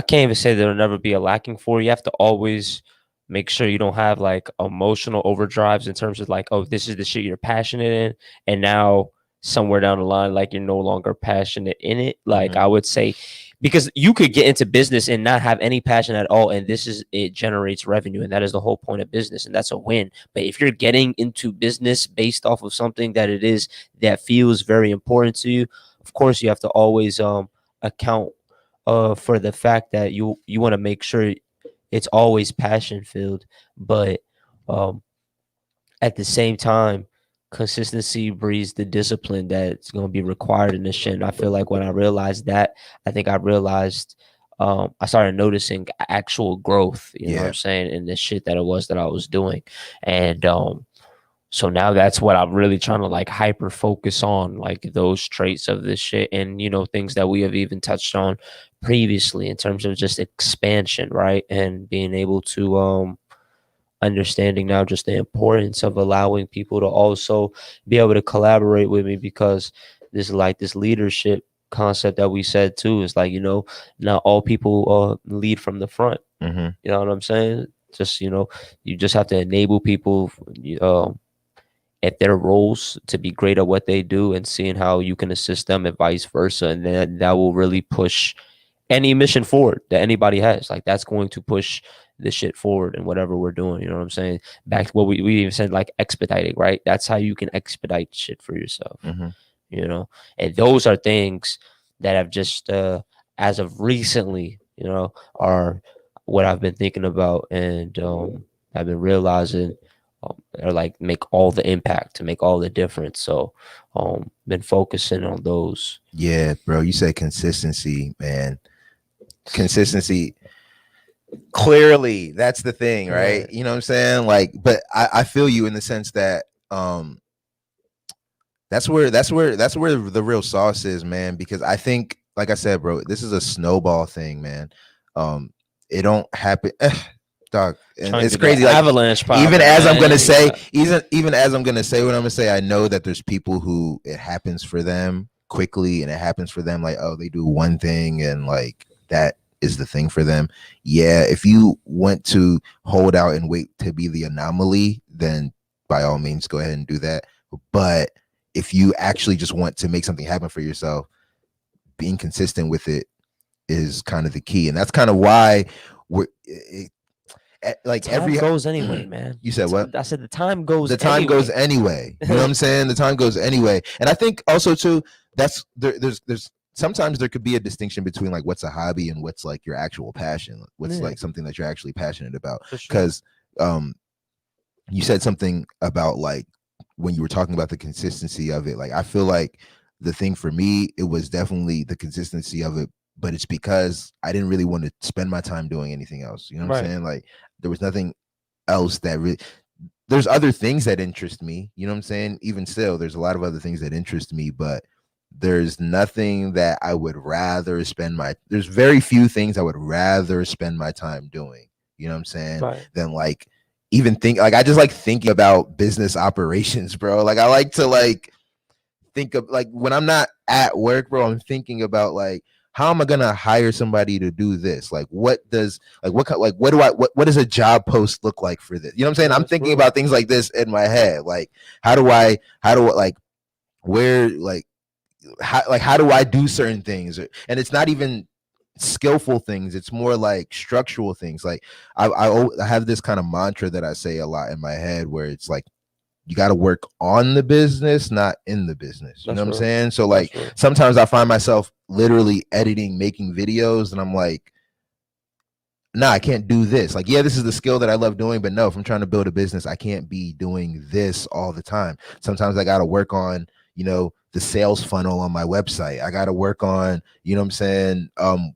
can't even say there'll never be a lacking for. You have to always make sure you don't have like emotional overdrives in terms of like, oh, this is the shit you're passionate in, and now somewhere down the line, like, you're no longer passionate in it. Like, I would say, because you could get into business and not have any passion at all, and it generates revenue, and that is the whole point of business, and that's a win. But if you're getting into business based off of something that feels very important to you, of course you have to always account for the fact that you want to make sure it's always passion filled, but at the same time, consistency breeds the discipline that's going to be required in this shit. And I feel like when I realized that, I think I realized I started noticing actual growth, you know what I'm saying, in the shit that I was doing. And so now that's what I'm really trying to like hyper focus on, like those traits of this shit, and, you know, things that we have even touched on previously in terms of just expansion, right? And being able to understanding now just the importance of allowing people to also be able to collaborate with me, because this leadership concept that we said too is like, you know, not all people lead from the front. You know what I'm saying? Just, you know, you just have to enable people at their roles to be great at what they do, and seeing how you can assist them and vice versa, and then that will really push any mission forward that anybody has. Like, that's going to push this shit forward in whatever we're doing. You know what I'm saying? Back to what we even said, like expediting, right? That's how you can expedite shit for yourself. You know, and those are things that have just as of recently, you know, are what I've been thinking about, and I've been realizing or like make all the impact, to make all the difference. So been focusing on those. Yeah, bro, you said consistency, man. Consistency, clearly, that's the thing, right? You know what I'm saying? Like, but I feel you in the sense that that's where the real sauce is, man. Because I think, like I said, bro, this is a snowball thing, man. It don't happen. Dog, and it's crazy. Like, avalanche problem, even as I'm gonna say, even as I'm gonna say what I'm gonna say, I know that there's people who it happens for them quickly, and it happens for them like, oh, they do one thing and like that is the thing for them. Yeah, if you want to hold out and wait to be the anomaly, then by all means go ahead and do that. But if you actually just want to make something happen for yourself, being consistent with it is kind of the key. And that's kind of why time goes anyway, man. You said what? I said the time goes goes anyway. You know what I'm saying? The time goes anyway. And I think also too, there's sometimes there could be a distinction between like what's a hobby and what's like your actual passion, what's like something that you're actually passionate about. Because you said something about like when you were talking about the consistency of it. Like I feel like the thing for me, it was definitely the consistency of it, but it's because I didn't really want to spend my time doing anything else. You know what I'm saying? Like there was nothing else that really, there's other things that interest me. You know what I'm saying? Even still, there's a lot of other things that interest me, but there's nothing that I would rather there's very few things I would rather spend my time doing. You know what I'm saying? Than like even think, like I just like thinking about business operations, bro. Like I like to like think of like when I'm not at work, bro, I'm thinking about like, how am I gonna hire somebody to do this? Like, what does what does a job post look like for this? You know what I'm saying? I'm thinking about things like this in my head. Like, how do I do I do certain things? And it's not even skillful things. It's more like structural things. Like I have this kind of mantra that I say a lot in my head where it's like, you got to work on the business, not in the business. You know what I'm saying? So like sometimes I find myself literally editing, making videos, and I'm like, nah, I can't do this. Like, yeah, this is the skill that I love doing, but no, if I'm trying to build a business, I can't be doing this all the time. Sometimes I got to work on, you know, the sales funnel on my website. I got to work on, you know what I'm saying,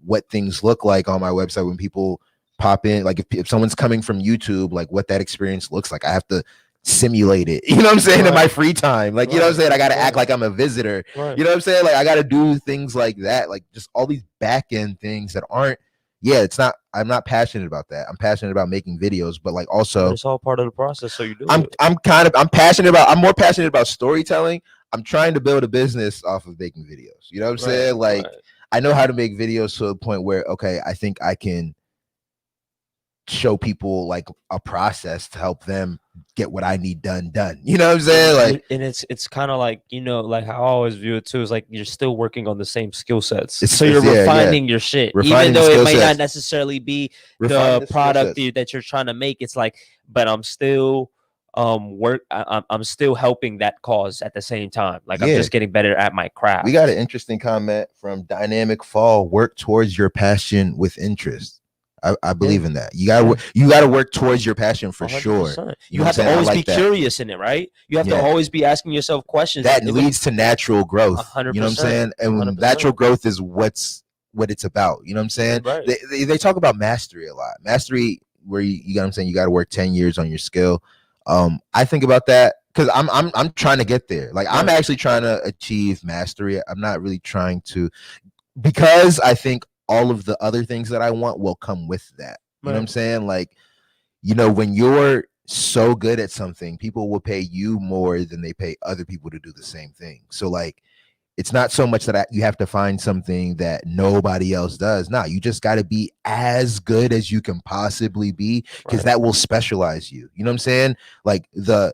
what things look like on my website when people pop in. Like if someone's coming from YouTube, like what that experience looks like. I have to simulate it, you know what I'm saying, in my free time. Like, you know what I'm saying? I got to act like I'm a visitor. You know what I'm saying? Like I got to do things like that, like just all these back end things that aren't, I'm not passionate about that. I'm passionate about making videos, but like also it's all part of the process. So you do I'm more passionate about storytelling. I'm trying to build a business off of making videos. You know what I'm saying? Like I know how to make videos to a point where, okay, I think I can show people like a process to help them get what I need done. You know what I'm saying? Like, and it's kind of like, you know, like how I always view it too, is like you're still working on the same skill sets. So you're refining your shit, even though it may not necessarily be the product that you're trying to make. It's like, but I'm still I'm still helping that cause at the same time. Like I'm just getting better at my craft. We got an interesting comment from Dynamic Fall. Work towards your passion with interest. I believe in that. You gotta work towards your passion for 100%. Sure. You have to always be curious in it, right? You have to always be asking yourself questions. That leads to natural growth. 100%. You know what I'm saying? And 100%. Natural growth is what it's about. You know what I'm saying? Right. They talk about mastery a lot. Mastery, where you know what I'm saying, you got to work 10 years on your skill. I think about that because I'm trying to get there. Like I'm actually trying to achieve mastery. I'm not really trying to, because I think all of the other things that I want will come with that. You know what I'm saying? Like, you know, when you're so good at something, people will pay you more than they pay other people to do the same thing. So like, it's not so much that you have to find something that nobody else does. No, you just got to be as good as you can possibly be, because that will specialize you. You know what I'm saying? Like the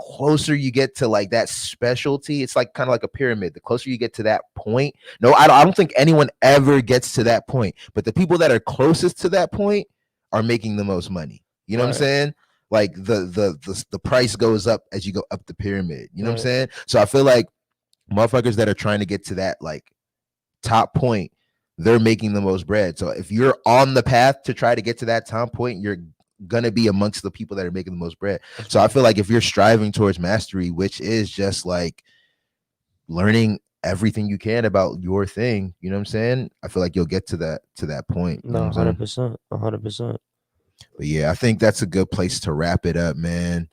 closer you get to like that specialty, it's like kind of like a pyramid. The closer you get to that point, no, I don't think anyone ever gets to that point, but the people that are closest to that point are making the most money. You know what I'm saying? Like the price goes up as you go up the pyramid. You know what I'm saying? So I feel like motherfuckers that are trying to get to that like top point, they're making the most bread. So if you're on the path to try to get to that top point, you're gonna be amongst the people that are making the most bread. So I feel like if you're striving towards mastery, which is just like learning everything you can about your thing, you know what I'm saying, I feel like you'll get to that point. No, 100%. But yeah, I think that's a good place to wrap it up, man.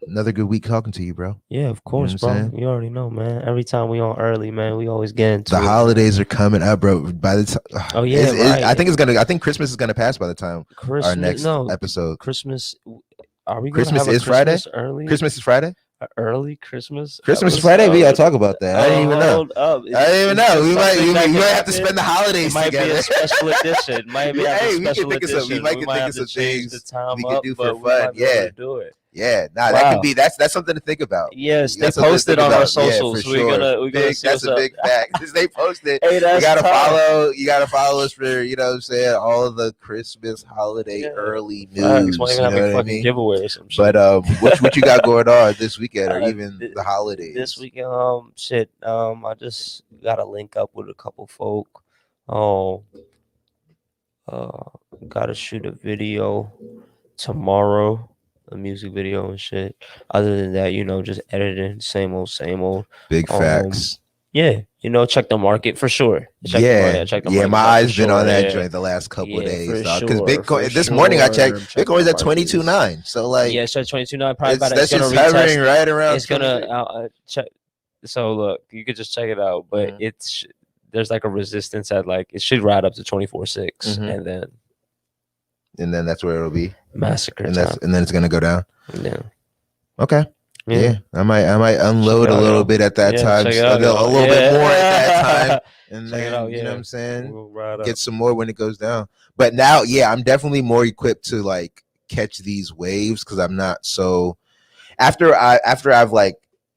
Another good week talking to you, bro. Yeah, of course, bro. You already know, man. Every time we on early, man, we always get into the holidays are coming up, bro. By the time, I think Christmas is gonna pass by the time our next episode. Christmas. Are we? Christmas is Friday. Early. Christmas is Friday. Early Christmas Friday. We gotta talk about that. I didn't even know. I didn't even know. We might have to spend the holidays together. Might be a special edition. Might be a special edition. We might think of some things we could do for fun. Do it. Yeah, that could be that's something to think about. Yes, they posted on our socials. Yeah, we're gonna see that's a big fact. They posted. Hey, you gotta follow us for what I'm saying, all of the Christmas holiday early news. Might even have a fucking giveaway or some shit. But what you got going on this weekend or even the holidays? This weekend, I just gotta link up with a couple folk. Gotta shoot a video tomorrow. A music video and shit. Other than that, just editing, same old. Big facts. Yeah, check the market for sure. Check the market my eyes been on that joint the last couple of days, because Bitcoin. This morning I checked, Bitcoin's at 22.9. So it's at 22.9. Probably that's just hovering right around. It's gonna check. So look, you could just check it out, but there's like a resistance at it should ride up to 24.6, and then that's where it'll be massacre and then it's gonna go down. Yeah. Okay. Yeah. I might unload a little bit at that time. A little bit more at that time. And then you know what I'm saying? We'll get some more when it goes down. But now, I'm definitely more equipped to catch these waves, because I'm not so after I've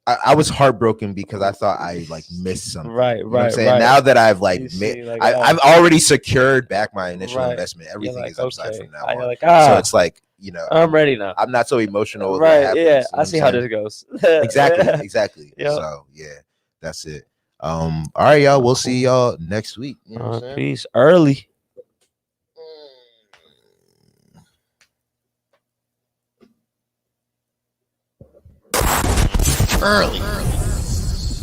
I was heartbroken because I thought I missed something. Right. You know what I'm saying? Now that I've I've already secured back my initial investment. Everything is upside from now on. So it's I'm ready now. I'm not so emotional. Right. Yeah. I see how this goes. Exactly. Yep. So that's it. All right, y'all. We'll see y'all next week. You know peace. Early. Early.